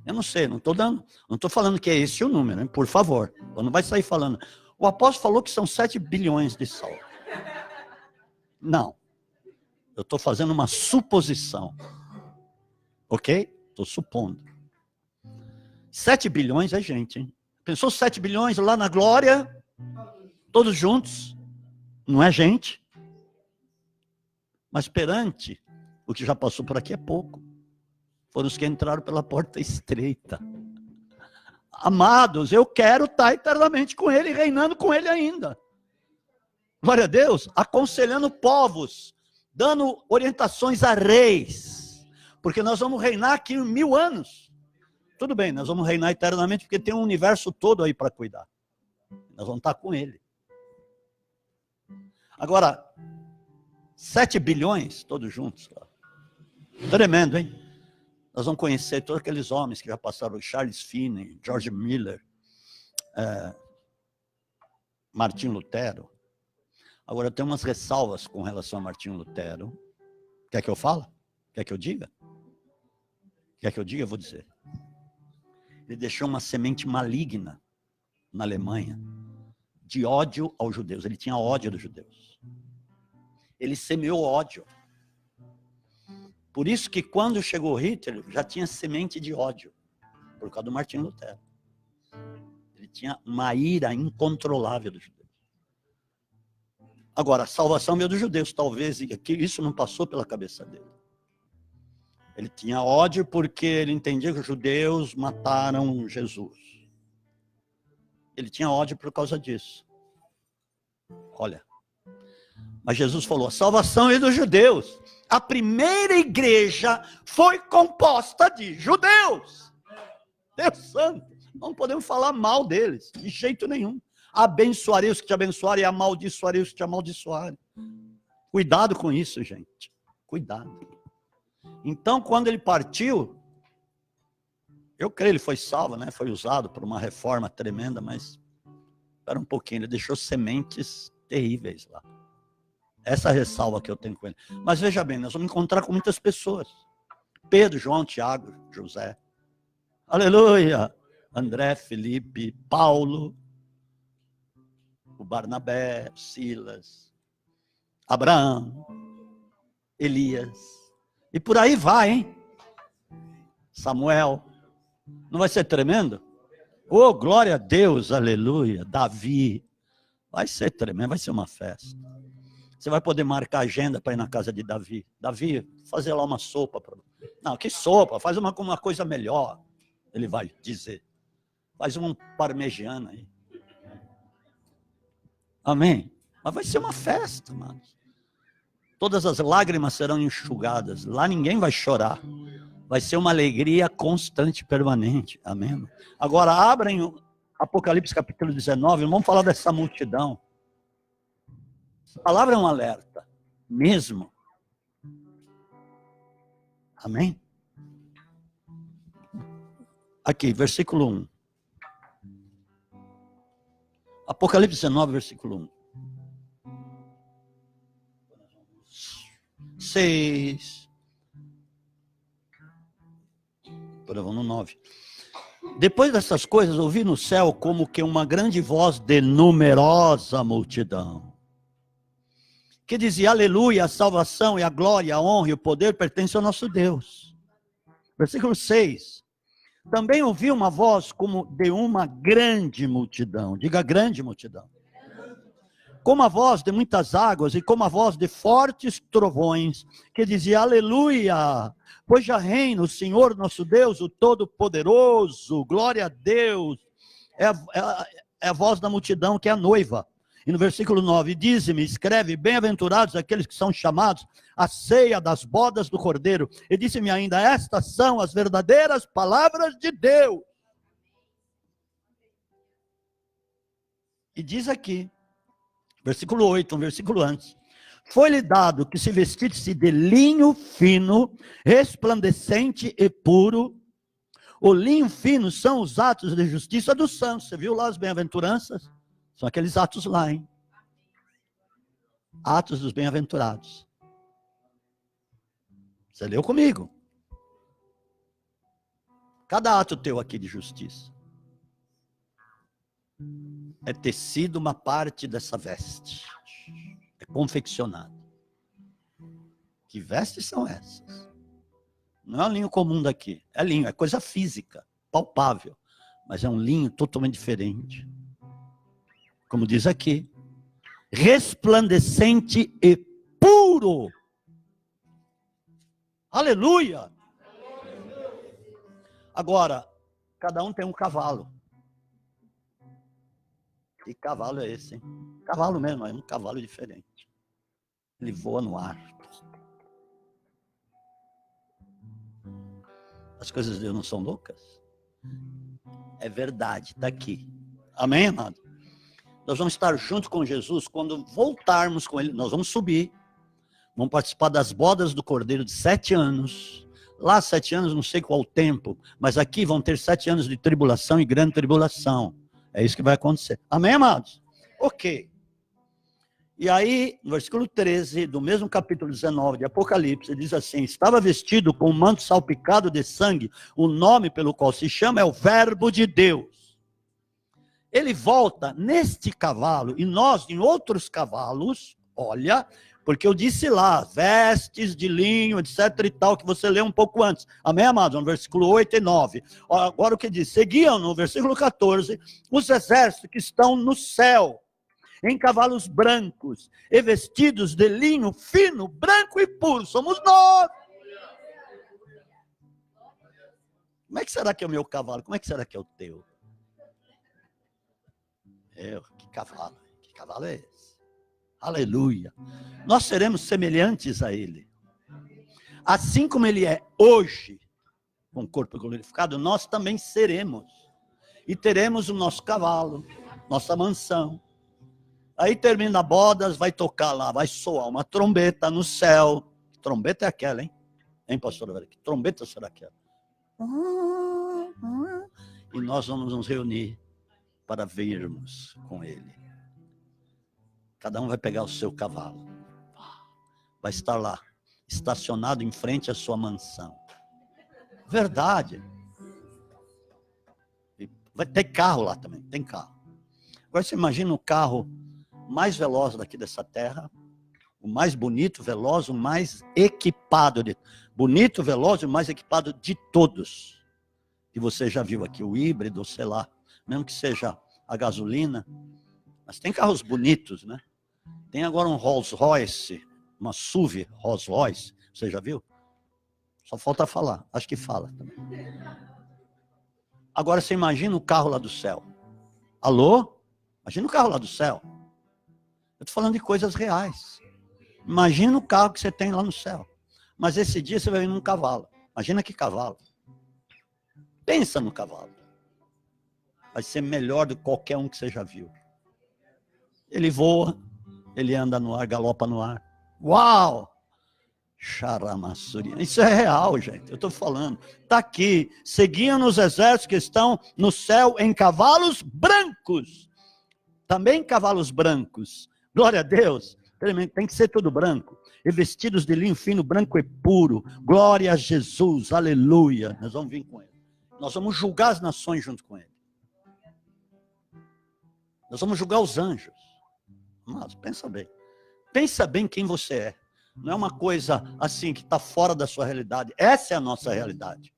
Eu não sei, não estou falando que é esse o número, hein? Por favor, não vai sair falando. O apóstolo falou que são 7 bilhões de salvos. Não. Eu estou fazendo uma suposição. Ok? Estou supondo. 7 bilhões é gente, hein? Pensou 7 bilhões lá na glória? Todos juntos? Não é gente? Mas perante o que já passou por aqui é pouco. Foram os que entraram pela porta estreita. Amados, eu quero estar eternamente com ele, reinando com ele ainda. Glória a Deus, aconselhando povos, dando orientações a reis, porque nós vamos reinar aqui 1000 anos. Tudo bem, nós vamos reinar eternamente, porque tem um universo todo aí para cuidar. Nós vamos estar com ele. Agora, 7 bilhões, todos juntos. Tremendo, hein? Nós vamos conhecer todos aqueles homens que já passaram, Charles Finney, George Miller, Martim Lutero. Agora, eu tenho umas ressalvas com relação a Martim Lutero. Quer que eu fale? Quer que eu diga? Quer que eu diga? Eu vou dizer. Ele deixou uma semente maligna na Alemanha, de ódio aos judeus. Ele tinha ódio dos judeus. Ele semeou ódio. Por isso que quando chegou Hitler, já tinha semente de ódio, por causa do Martim Lutero. Ele tinha uma ira incontrolável dos judeus. Agora, a salvação veio dos judeus, talvez isso não passou pela cabeça dele. Ele tinha ódio porque ele entendia que os judeus mataram Jesus. Ele tinha ódio por causa disso. Olha, mas Jesus falou, a salvação é dos judeus. A primeira igreja foi composta de judeus. Deus santo, não podemos falar mal deles, de jeito nenhum. Abençoarei os que te abençoarem e amaldiçoarei os que te amaldiçoarem. Cuidado com isso, gente. Cuidado. Então, quando ele partiu, eu creio que ele foi salvo, né? Foi usado por uma reforma tremenda, mas espera um pouquinho, ele deixou sementes terríveis lá. Essa ressalva que eu tenho com ele. Mas veja bem, nós vamos encontrar com muitas pessoas. Pedro, João, Tiago, José. Aleluia! André, Felipe, Paulo, o Barnabé, Silas, Abraão, Elias. E por aí vai, hein? Samuel. Não vai ser tremendo? Oh, glória a Deus, aleluia. Davi. Vai ser tremendo, vai ser uma festa. Você vai poder marcar agenda para ir na casa de Davi. Davi, fazer lá uma sopa. Não, que sopa? Faz uma coisa melhor. Ele vai dizer. Faz um parmegiana aí. Amém? Mas vai ser uma festa, mano. Todas as lágrimas serão enxugadas. Lá ninguém vai chorar. Vai ser uma alegria constante e permanente. Amém? Agora, abrem Apocalipse capítulo 19. Vamos falar dessa multidão. A palavra é um alerta, mesmo. Amém? Aqui, versículo 1. Apocalipse 19, versículo 1. 6. Agora vamos no 9. Depois dessas coisas, ouvi no céu como que uma grande voz de numerosa multidão, que dizia, aleluia, a salvação e a glória, a honra e o poder pertencem ao nosso Deus. Versículo 6. Também ouvi uma voz como de uma grande multidão. Diga grande multidão. Como a voz de muitas águas e como a voz de fortes trovões, que dizia, aleluia, pois já reina o Senhor nosso Deus, o Todo-Poderoso, glória a Deus. É a voz da multidão que é a noiva. E no versículo 9, diz-me, escreve, bem-aventurados aqueles que são chamados à ceia das bodas do Cordeiro. E disse-me ainda, estas são as verdadeiras palavras de Deus. E diz aqui, versículo 8, um versículo antes, foi-lhe dado que se vestisse de linho fino, resplandecente e puro, O linho fino são os atos de justiça dos santos. Você viu lá as bem-aventuranças? São aqueles atos lá, hein? Atos dos bem-aventurados. Você leu comigo. Cada ato teu aqui de justiça é tecido uma parte dessa veste. É confeccionado. Que vestes são essas? Não é um linho comum daqui. É linho, é coisa física, palpável. Mas é um linho totalmente diferente. Como diz aqui. Resplandecente e puro. Aleluia! Agora, cada um tem um cavalo. Que cavalo é esse, hein? Cavalo mesmo, é um cavalo diferente. Ele voa no ar. As coisas de Deus não são loucas? É verdade, está aqui. Amém, amado? Nós vamos estar junto com Jesus quando voltarmos com Ele. Nós vamos subir. Vamos participar das bodas do Cordeiro de 7 anos. Lá 7 anos, não sei qual o tempo. Mas aqui vão ter 7 anos de tribulação e grande tribulação. É isso que vai acontecer. Amém, amados? Ok. E aí, no versículo 13, do mesmo capítulo 19 de Apocalipse, diz assim: estava vestido com um manto salpicado de sangue, o nome pelo qual se chama é o Verbo de Deus. Ele volta neste cavalo, e nós em outros cavalos, olha, porque eu disse lá, vestes de linho, etc e tal, que você leu um pouco antes. Amém, amados? No versículo 8 e 9. Agora o que diz? Seguiam no versículo 14, os exércitos que estão no céu, em cavalos brancos, e vestidos de linho fino, branco e puro. Somos nós. Como é que será que é o meu cavalo? Como é que será que é o teu? Que cavalo? Que cavalo é esse? Aleluia. Nós seremos semelhantes a ele. Assim como ele é hoje, com o corpo glorificado, nós também seremos. E teremos o nosso cavalo, nossa mansão. Aí termina bodas, vai tocar lá, vai soar uma trombeta no céu. Que trombeta é aquela, hein? Hein, pastor? Que trombeta será aquela? E nós vamos nos reunir para vermos com ele. Cada um vai pegar o seu cavalo. Vai estar lá, estacionado em frente à sua mansão. Verdade. Vai ter carro lá também, tem carro. Agora você imagina o carro mais veloz daqui dessa terra, o mais bonito, veloz, o mais equipado, bonito, veloz e o mais equipado de todos, que você já viu aqui, o híbrido, sei lá, mesmo que seja a gasolina, mas tem carros bonitos, né? Tem agora um Rolls Royce, uma SUV Rolls Royce, você já viu? Só falta falar, acho que fala também. Agora você imagina o carro lá do céu. Alô? Imagina o carro lá do céu. Eu estou falando de coisas reais. Imagina o carro que você tem lá no céu. Mas esse dia você vai vir num cavalo. Imagina que cavalo. Pensa no cavalo. Vai ser melhor do que qualquer um que você já viu. Ele voa, ele anda no ar, galopa no ar. Uau! Charamassuri. Isso é real, gente. Eu estou falando. Está aqui. Seguiam os exércitos que estão no céu em cavalos brancos. Também cavalos brancos. Glória a Deus. Tem que ser tudo branco. E vestidos de linho fino, branco e puro. Glória a Jesus. Aleluia. Nós vamos vir com ele. Nós vamos julgar as nações junto com ele. Nós vamos julgar os anjos. Mas pensa bem. Pensa bem quem você é. Não é uma coisa assim que está fora da sua realidade. Essa é a nossa realidade.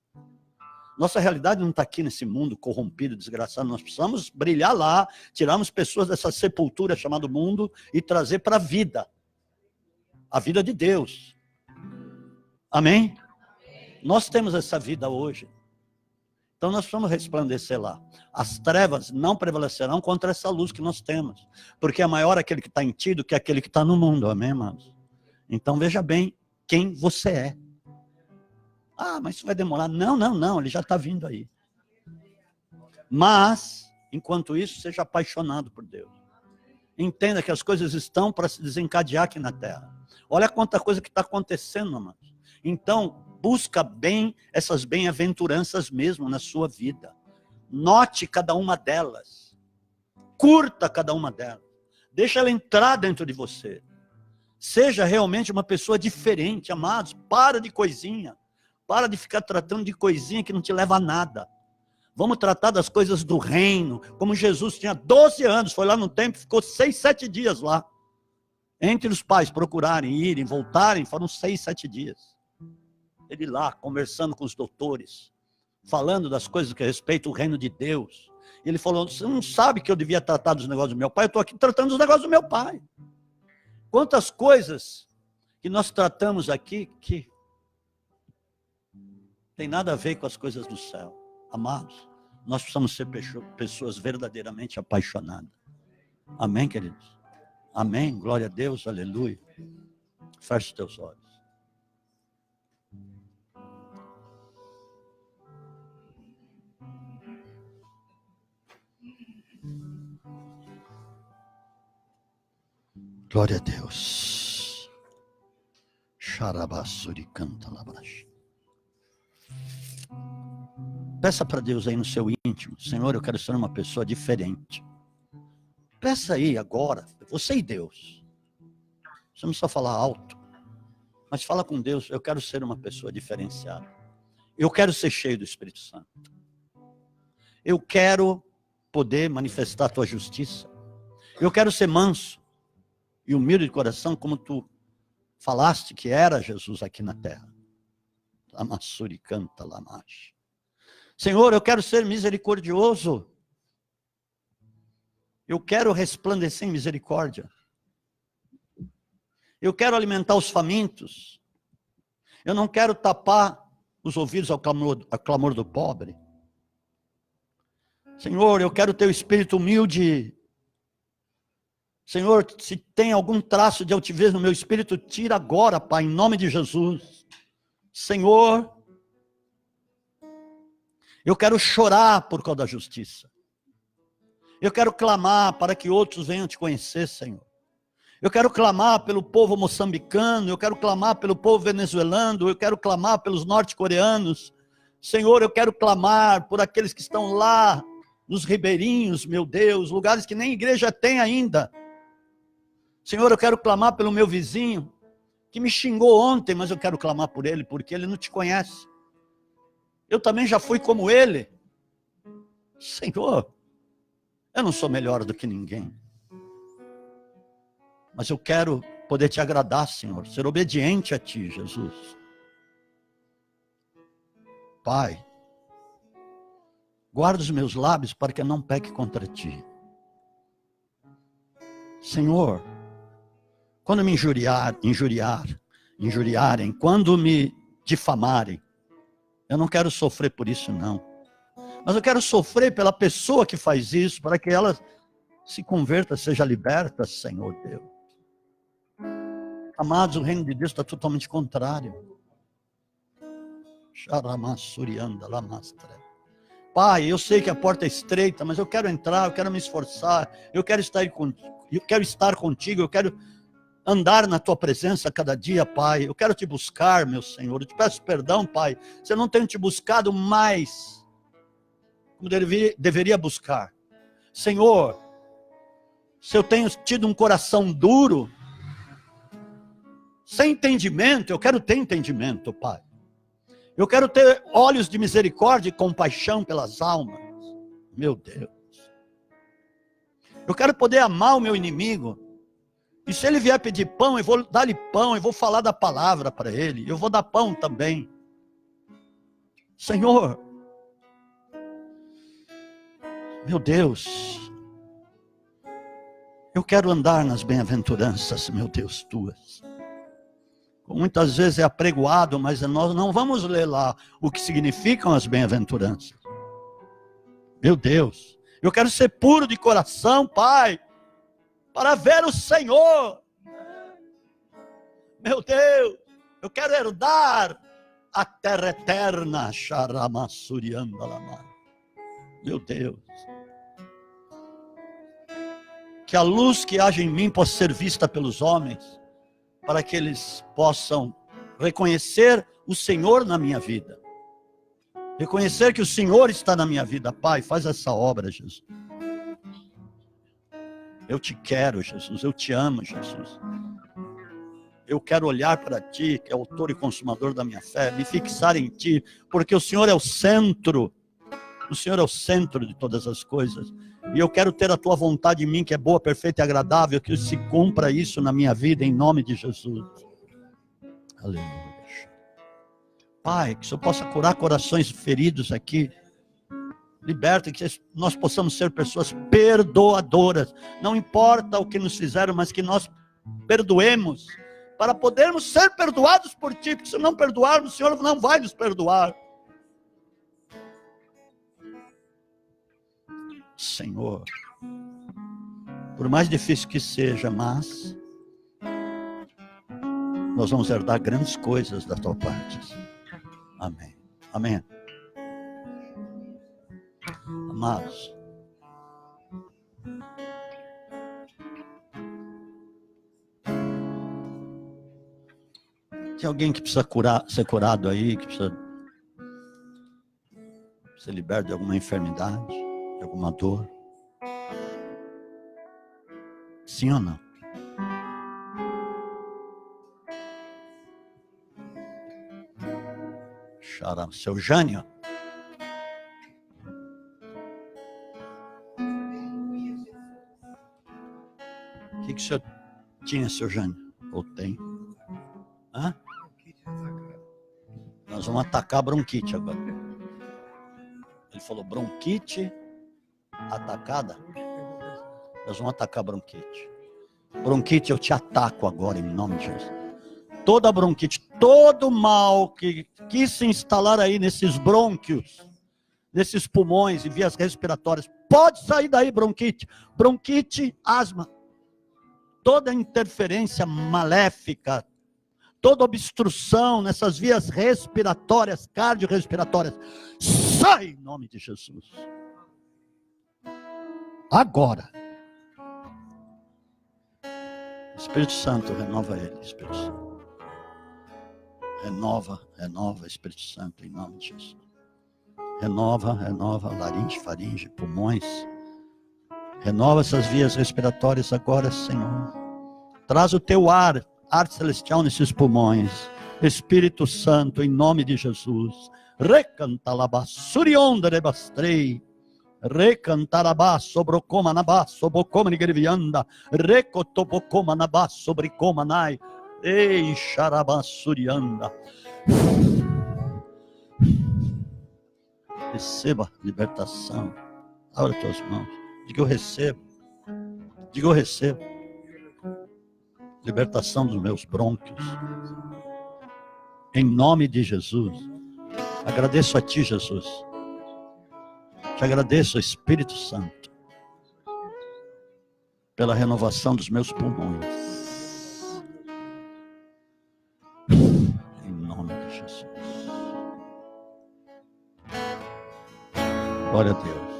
Nossa realidade não está aqui nesse mundo corrompido, desgraçado. Nós precisamos brilhar lá, tirarmos pessoas dessa sepultura chamada mundo e trazer para a vida de Deus. Amém? Nós temos essa vida hoje. Então nós precisamos resplandecer lá. As trevas não prevalecerão contra essa luz que nós temos. Porque é maior aquele que está em ti do que aquele que está no mundo. Amém, irmãos? Então veja bem quem você é. Ah, mas isso vai demorar. Não, ele já está vindo aí. Mas, enquanto isso, seja apaixonado por Deus. Entenda que as coisas estão para se desencadear aqui na terra. Olha quanta coisa que está acontecendo, amados. Então, busca bem essas bem-aventuranças mesmo na sua vida. Note cada uma delas. Curta cada uma delas. Deixa ela entrar dentro de você. Seja realmente uma pessoa diferente, amados. Para de coisinha. Para de ficar tratando de coisinha que não te leva a nada. Vamos tratar das coisas do reino. Como Jesus tinha 12 anos, foi lá no templo, ficou 6, 7 dias lá. Entre os pais procurarem, irem, voltarem, foram 6, 7 dias. Ele lá, conversando com os doutores, falando das coisas que respeitam o reino de Deus. E ele falou, você não sabe que eu devia tratar dos negócios do meu pai? Eu estou aqui tratando dos negócios do meu pai. Quantas coisas que nós tratamos aqui que tem nada a ver com as coisas do céu. Amados, nós precisamos ser pessoas verdadeiramente apaixonadas. Amém, queridos? Amém, glória a Deus, aleluia. Feche os teus olhos. Glória a Deus. Xarabassuri canta labrash. Peça para Deus aí no seu íntimo, Senhor, eu quero ser uma pessoa diferente. Peça aí agora, você e Deus. Você não precisa falar alto, mas fala com Deus, eu quero ser uma pessoa diferenciada. Eu quero ser cheio do Espírito Santo. Eu quero poder manifestar a tua justiça. Eu quero ser manso e humilde de coração, como tu falaste que era Jesus aqui na terra. Lamassuri canta lamash. Senhor, eu quero ser misericordioso. Eu quero resplandecer em misericórdia. Eu quero alimentar os famintos. Eu não quero tapar os ouvidos ao clamor do pobre. Senhor, eu quero ter o espírito humilde. Senhor, se tem algum traço de altivez no meu espírito, tira agora, Pai, em nome de Jesus. Senhor, eu quero chorar por causa da justiça. Eu quero clamar para que outros venham te conhecer, Senhor. Eu quero clamar pelo povo moçambicano, eu quero clamar pelo povo venezuelano, eu quero clamar pelos norte-coreanos. Senhor, eu quero clamar por aqueles que estão lá nos ribeirinhos, meu Deus, lugares que nem igreja tem ainda. Senhor, eu quero clamar pelo meu vizinho, que me xingou ontem, mas eu quero clamar por ele, porque ele não te conhece. Eu também já fui como ele. Senhor, eu não sou melhor do que ninguém. Mas eu quero poder te agradar, Senhor, ser obediente a ti, Jesus. Pai, guarda os meus lábios para que eu não peque contra ti. Senhor, quando me injuriarem, quando me difamarem, eu não quero sofrer por isso, não. Mas eu quero sofrer pela pessoa que faz isso, para que ela se converta, seja liberta, Senhor Deus. Amados, o reino de Deus está totalmente contrário. Pai, eu sei que a porta é estreita, mas eu quero entrar, eu quero me esforçar, eu quero estar contigo, eu quero andar na tua presença a cada dia, Pai. Eu quero te buscar, meu Senhor. Eu te peço perdão, Pai, se eu não tenho te buscado mais como deveria buscar. Senhor, se eu tenho tido um coração duro, sem entendimento, eu quero ter entendimento, Pai. Eu quero ter olhos de misericórdia e compaixão pelas almas. Meu Deus. Eu quero poder amar o meu inimigo. E se ele vier pedir pão, eu vou dar-lhe pão, eu vou falar da palavra para ele. Eu vou dar pão também. Senhor, meu Deus, eu quero andar nas bem-aventuranças, meu Deus, tuas. Muitas vezes é apregoado, mas nós não vamos ler lá o que significam as bem-aventuranças. Meu Deus, eu quero ser puro de coração, Pai, para ver o Senhor. Meu Deus, eu quero herdar a terra eterna. Meu Deus. Que a luz que age em mim possa ser vista pelos homens, para que eles possam reconhecer o Senhor na minha vida. Reconhecer que o Senhor está na minha vida. Pai, faz essa obra, Jesus. Eu te quero, Jesus. Eu te amo, Jesus. Eu quero olhar para ti, que é o autor e consumador da minha fé, me fixar em ti, porque o Senhor é o centro. O Senhor é o centro de todas as coisas. E eu quero ter a tua vontade em mim, que é boa, perfeita e agradável, que se cumpra isso na minha vida, em nome de Jesus. Aleluia. Pai, que o Senhor possa curar corações feridos aqui. Liberta, que nós possamos ser pessoas perdoadoras. Não importa o que nos fizeram, mas que nós perdoemos, para podermos ser perdoados por ti, porque se não perdoarmos, o Senhor não vai nos perdoar. Senhor, por mais difícil que seja, mas nós vamos herdar grandes coisas da tua parte. Amém. Amém. Amados, tem alguém que precisa ser curado aí, que precisa ser liberto de alguma enfermidade, de alguma dor? Sim ou não? Seu Jânio. O que o senhor tinha, seu Jânio? Ou tem? Hã? Nós vamos atacar a bronquite agora. Ele falou bronquite atacada. Nós vamos atacar a bronquite. Bronquite, eu te ataco agora em nome de Jesus. Toda bronquite, todo mal que quis se instalar aí nesses brônquios, nesses pulmões e vias respiratórias, pode sair daí, bronquite. Bronquite, asma. Toda interferência maléfica, toda obstrução nessas vias respiratórias, cardiorrespiratórias, sai em nome de Jesus. Agora. Espírito Santo, renova ele, Espírito Santo. Renova, Espírito Santo, em nome de Jesus. Renova, laringe, faringe, pulmões. Renova essas vias respiratórias agora, Senhor. Traz o teu ar celestial nesses pulmões. Espírito Santo, em nome de Jesus. Recantalabá, surionda rebastrei. Recantarabá, sobrocoma nabá, sobocoma nigrevianda. Recotobocoma nabá, sobrecoma nai. Ei, xarabá, surianda. Receba libertação. Abra tuas mãos. Diga eu recebo. Diga eu recebo. Libertação dos meus brônquios. Em nome de Jesus. Agradeço a ti, Jesus. Te agradeço, Espírito Santo, pela renovação dos meus pulmões. Em nome de Jesus. Glória a Deus.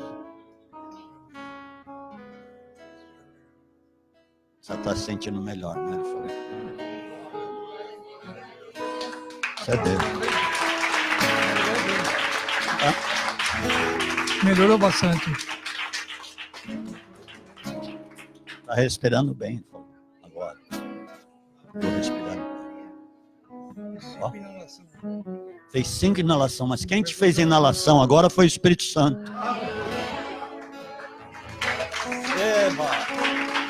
Você está se sentindo melhor, né? Ele falou. Isso é Deus. Melhorou bastante. Está respirando bem agora. Estou respirando. Ó. Fez 5 inalações, mas quem te fez a inalação agora foi o Espírito Santo. Eba!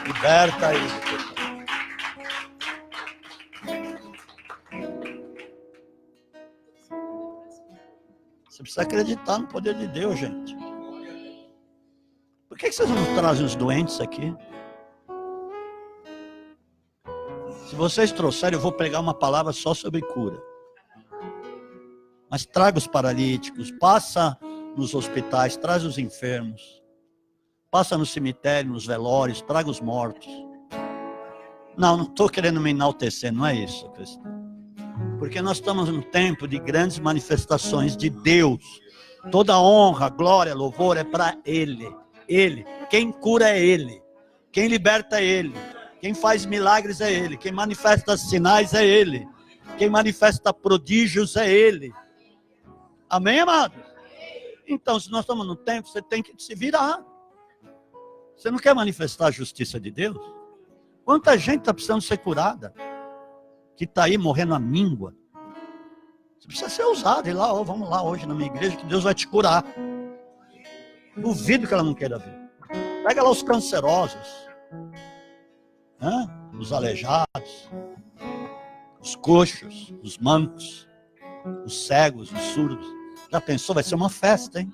Liberta aí. Você precisa acreditar no poder de Deus, gente. Por que vocês não trazem os doentes aqui? Se vocês trouxerem, eu vou pregar uma palavra só sobre cura. Mas traga os paralíticos, passa nos hospitais, traz os enfermos. Passa no cemitério, nos velórios, traga os mortos. Não estou querendo me enaltecer, não é isso, cristão. Porque nós estamos num tempo de grandes manifestações de Deus. Toda honra, glória, louvor é para Ele. Ele. Quem cura é Ele. Quem liberta é Ele. Quem faz milagres é Ele. Quem manifesta sinais é Ele. Quem manifesta prodígios é Ele. Amém, amados? Então, se nós estamos no tempo, você tem que se virar. Você não quer manifestar a justiça de Deus? Quanta gente está precisando ser curada? Que está aí morrendo à míngua. Você precisa ser ousado. Ir lá, vamos lá hoje na minha igreja, que Deus vai te curar. Duvido que ela não queira ver. Pega lá os cancerosos, os aleijados, os coxos, os mancos, os cegos, os surdos. Já pensou? Vai ser uma festa, hein?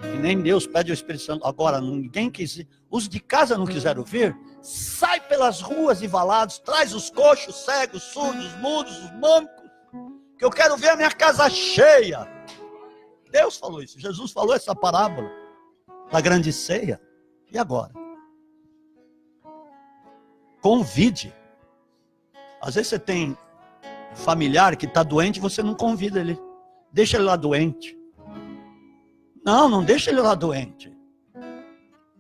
E nem Deus pede ao Espírito Santo. Agora, ninguém quis. Os de casa não quiseram vir. Sai pelas ruas e valados, traz os coxos, cegos, surdos, mudos, os mancos, que eu quero ver a minha casa cheia. Deus falou isso. Jesus falou essa parábola da grande ceia. E agora? Convide. Às vezes você tem familiar que está doente e você não convida ele. Deixa ele lá doente. Não deixa ele lá doente.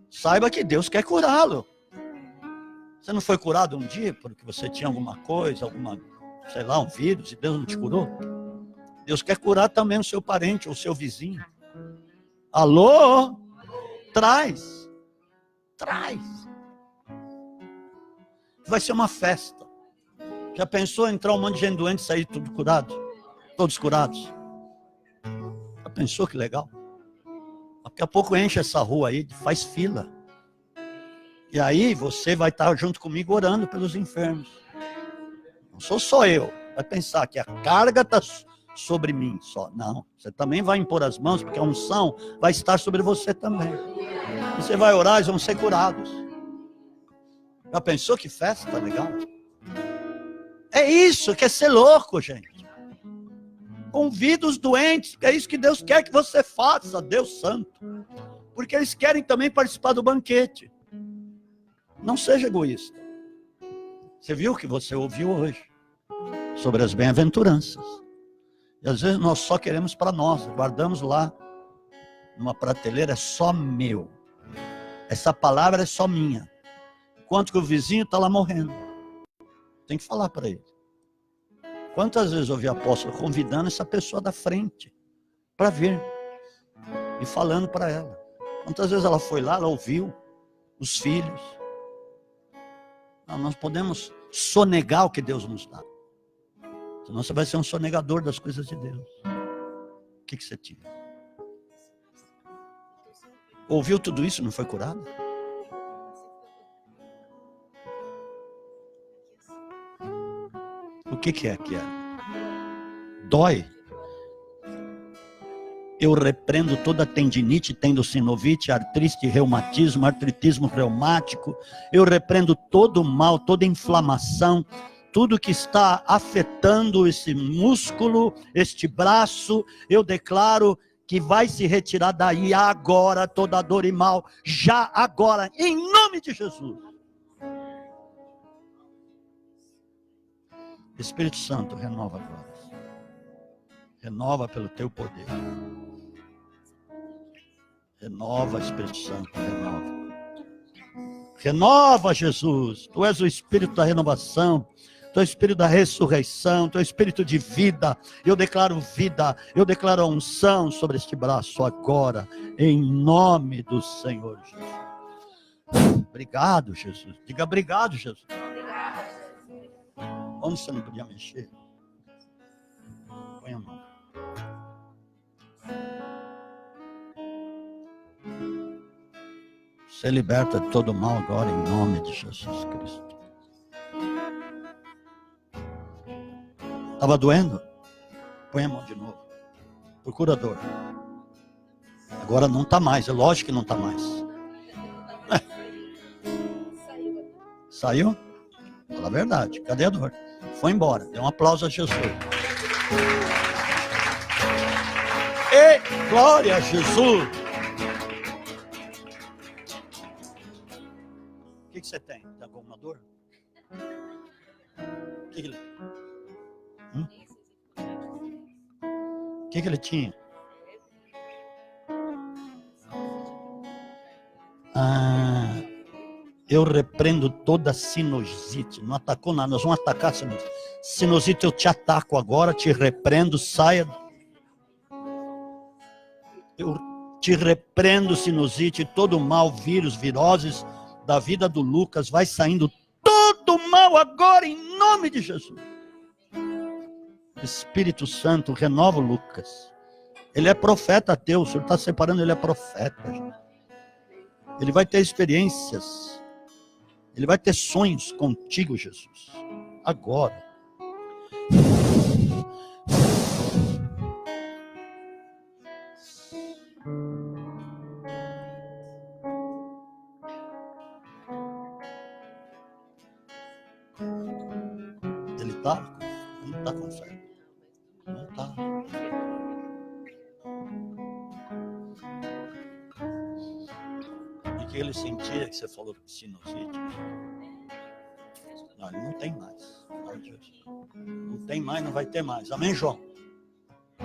Saiba que Deus quer curá-lo. Você não foi curado um dia porque você tinha alguma coisa, sei lá, um vírus, e Deus não te curou? Deus quer curar também o seu parente ou o seu vizinho. Alô? Traz. Vai ser uma festa. Já pensou entrar um monte de gente doente e sair tudo curado? Todos curados? Já pensou que legal? Daqui a pouco enche essa rua aí, faz fila. E aí você vai estar junto comigo orando pelos enfermos. Não sou só eu. Vai pensar que a carga está sobre mim só. Não, você também vai impor as mãos, porque a unção vai estar sobre você também. E você vai orar e vão ser curados. Já pensou que festa legal? É isso, quer ser louco, gente. Convida os doentes, é isso que Deus quer que você faça, Deus Santo. Porque eles querem também participar do banquete. Não seja egoísta. Você viu o que você ouviu hoje? Sobre as bem-aventuranças. E às vezes nós só queremos para nós, guardamos lá numa prateleira, é só meu. Essa palavra é só minha. Enquanto que o vizinho está lá morrendo. Tem que falar para ele. Quantas vezes eu ouvi apóstolo convidando essa pessoa da frente para vir e falando para ela. Quantas vezes ela foi lá, ela ouviu os filhos. Não, nós podemos sonegar o que Deus nos dá. Senão você vai ser um sonegador das coisas de Deus. O que você tinha? Ouviu tudo isso e não foi curado? O que é que é? Dói. Eu repreendo toda tendinite, tendinossinovite, artrite, reumatismo, artritismo reumático. Eu repreendo todo mal, toda inflamação, tudo que está afetando esse músculo, este braço. Eu declaro que vai se retirar daí agora toda dor e mal, já agora, em nome de Jesus. Espírito Santo, renova agora. Renova pelo teu poder. Renova, Espírito Santo, renova. Renova, Jesus. Tu és o Espírito da renovação. Tu és o Espírito da ressurreição. Tu és o Espírito de vida. Eu declaro vida. Eu declaro a unção sobre este braço agora. Em nome do Senhor Jesus. Obrigado, Jesus. Diga obrigado, Jesus. Onde você não podia mexer? Põe a mão. Você liberta de todo mal agora em nome de Jesus Cristo. Estava doendo? Põe a mão de novo. Procura dor. Agora não está mais, é lógico que não está mais. Saiu? Fala a verdade. Cadê a dor? Foi embora. Dê um aplauso a Jesus. E glória a Jesus. O que você tem? Tem alguma dor? O que ele... O que ele tinha? Eu repreendo toda sinusite. Não atacou nada, nós vamos atacar a sinusite. Sinusite, eu te ataco agora, te repreendo, saia. Eu te repreendo, sinusite, todo mal, vírus, viroses da vida do Lucas, vai saindo todo mal agora, em nome de Jesus. Espírito Santo, renova o Lucas. Ele é profeta teu, o Senhor está separando, ele é profeta. Ele vai ter experiências. Ele vai ter sonhos contigo, Jesus. Agora. Ele está? Não está com fé. Não está. E que ele sentia que você falou de sinusite. Não, ele não tem mais. Não tem mais, não vai ter mais. Amém, João?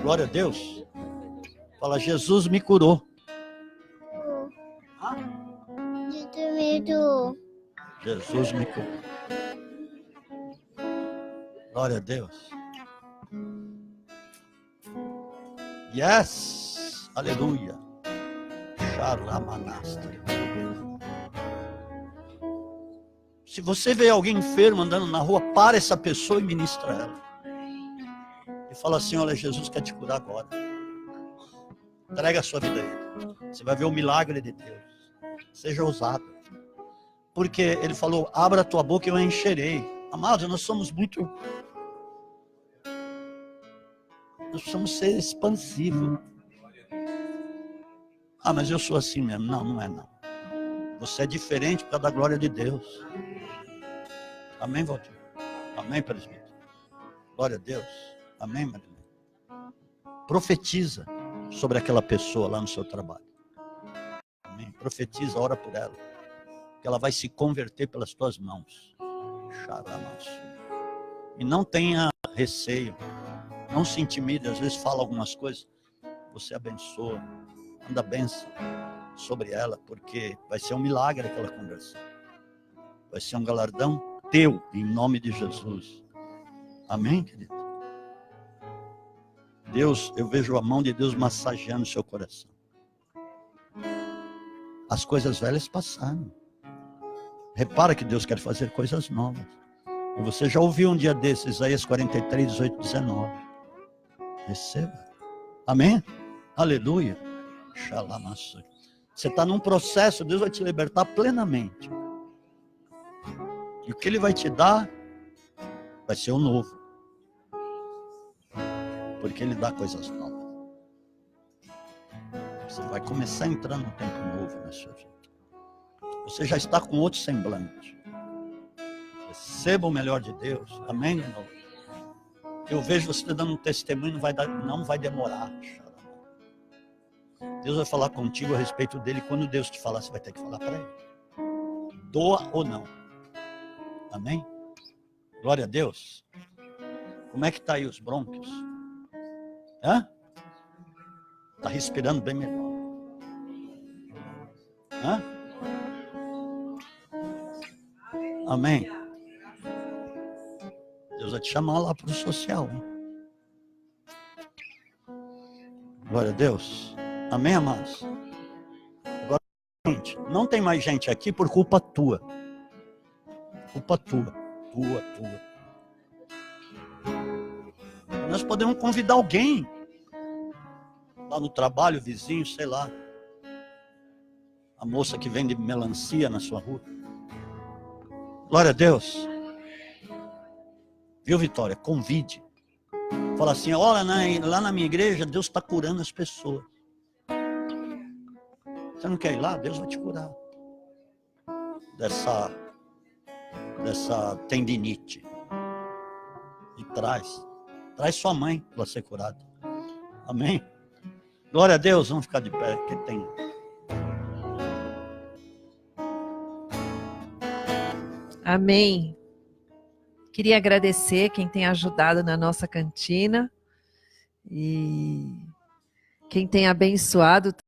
Glória a Deus. Fala, Jesus me curou. Jesus me curou. Glória a Deus. Yes. Aleluia. Charamanastra. Se você vê alguém enfermo andando na rua, para essa pessoa e ministra ela. E fala assim, olha, Jesus quer te curar agora. Entrega a sua vida a Ele. Você vai ver o milagre de Deus. Seja ousado. Porque Ele falou, abra a tua boca e eu a encherei. Amados, nós somos muito... Nós precisamos ser expansivos. Ah, mas eu sou assim mesmo. Não, não é não. Você é diferente por causa da glória de Deus. Amém, Valdir? Amém, presbítero? Glória a Deus. Amém, Marilene? Profetiza sobre aquela pessoa lá no seu trabalho. Amém? Profetiza, ora por ela. Que ela vai se converter pelas tuas mãos. E não tenha receio. Não se intimide. Às vezes fala algumas coisas. Você abençoa. Manda bênção sobre ela. Porque vai ser um milagre aquela conversão. Vai ser um galardão teu, em nome de Jesus. Amém, querido? Deus, eu vejo a mão de Deus massageando o seu coração. As coisas velhas passaram. Repara que Deus quer fazer coisas novas. E você já ouviu um dia desses, Isaías 43, 18, 19. Receba. Amém? Aleluia. Xalamaçã. Você está num processo, Deus vai te libertar plenamente. E o que Ele vai te dar vai ser o novo. Porque Ele dá coisas novas. Você vai começar a entrar num tempo novo na sua vida. Você já está com outro semblante. Receba o melhor de Deus. Amém, irmão? Eu vejo você dando um testemunho, não vai demorar. Deus vai falar contigo a respeito dele. Quando Deus te falar, você vai ter que falar para ele. Doa ou não. Amém? Glória a Deus. Como é que está aí os brônquios? Hã? Está respirando bem melhor. Hã? Amém? Deus vai te chamar lá para o social. Hein? Glória a Deus. Amém, amados? Agora, gente, não tem mais gente aqui por culpa tua. Culpa tua. Tua. Nós podemos convidar alguém. Lá no trabalho, vizinho, sei lá. A moça que vende melancia na sua rua. Glória a Deus. Viu, Vitória? Convide. Fala assim, olha, lá na minha igreja, Deus está curando as pessoas. Você não quer ir lá? Deus vai te curar. Dessa tendinite. E traz sua mãe para ser curada. Amém? Glória a Deus, vamos ficar de pé, que tem. Amém. Queria agradecer quem tem ajudado na nossa cantina e quem tem abençoado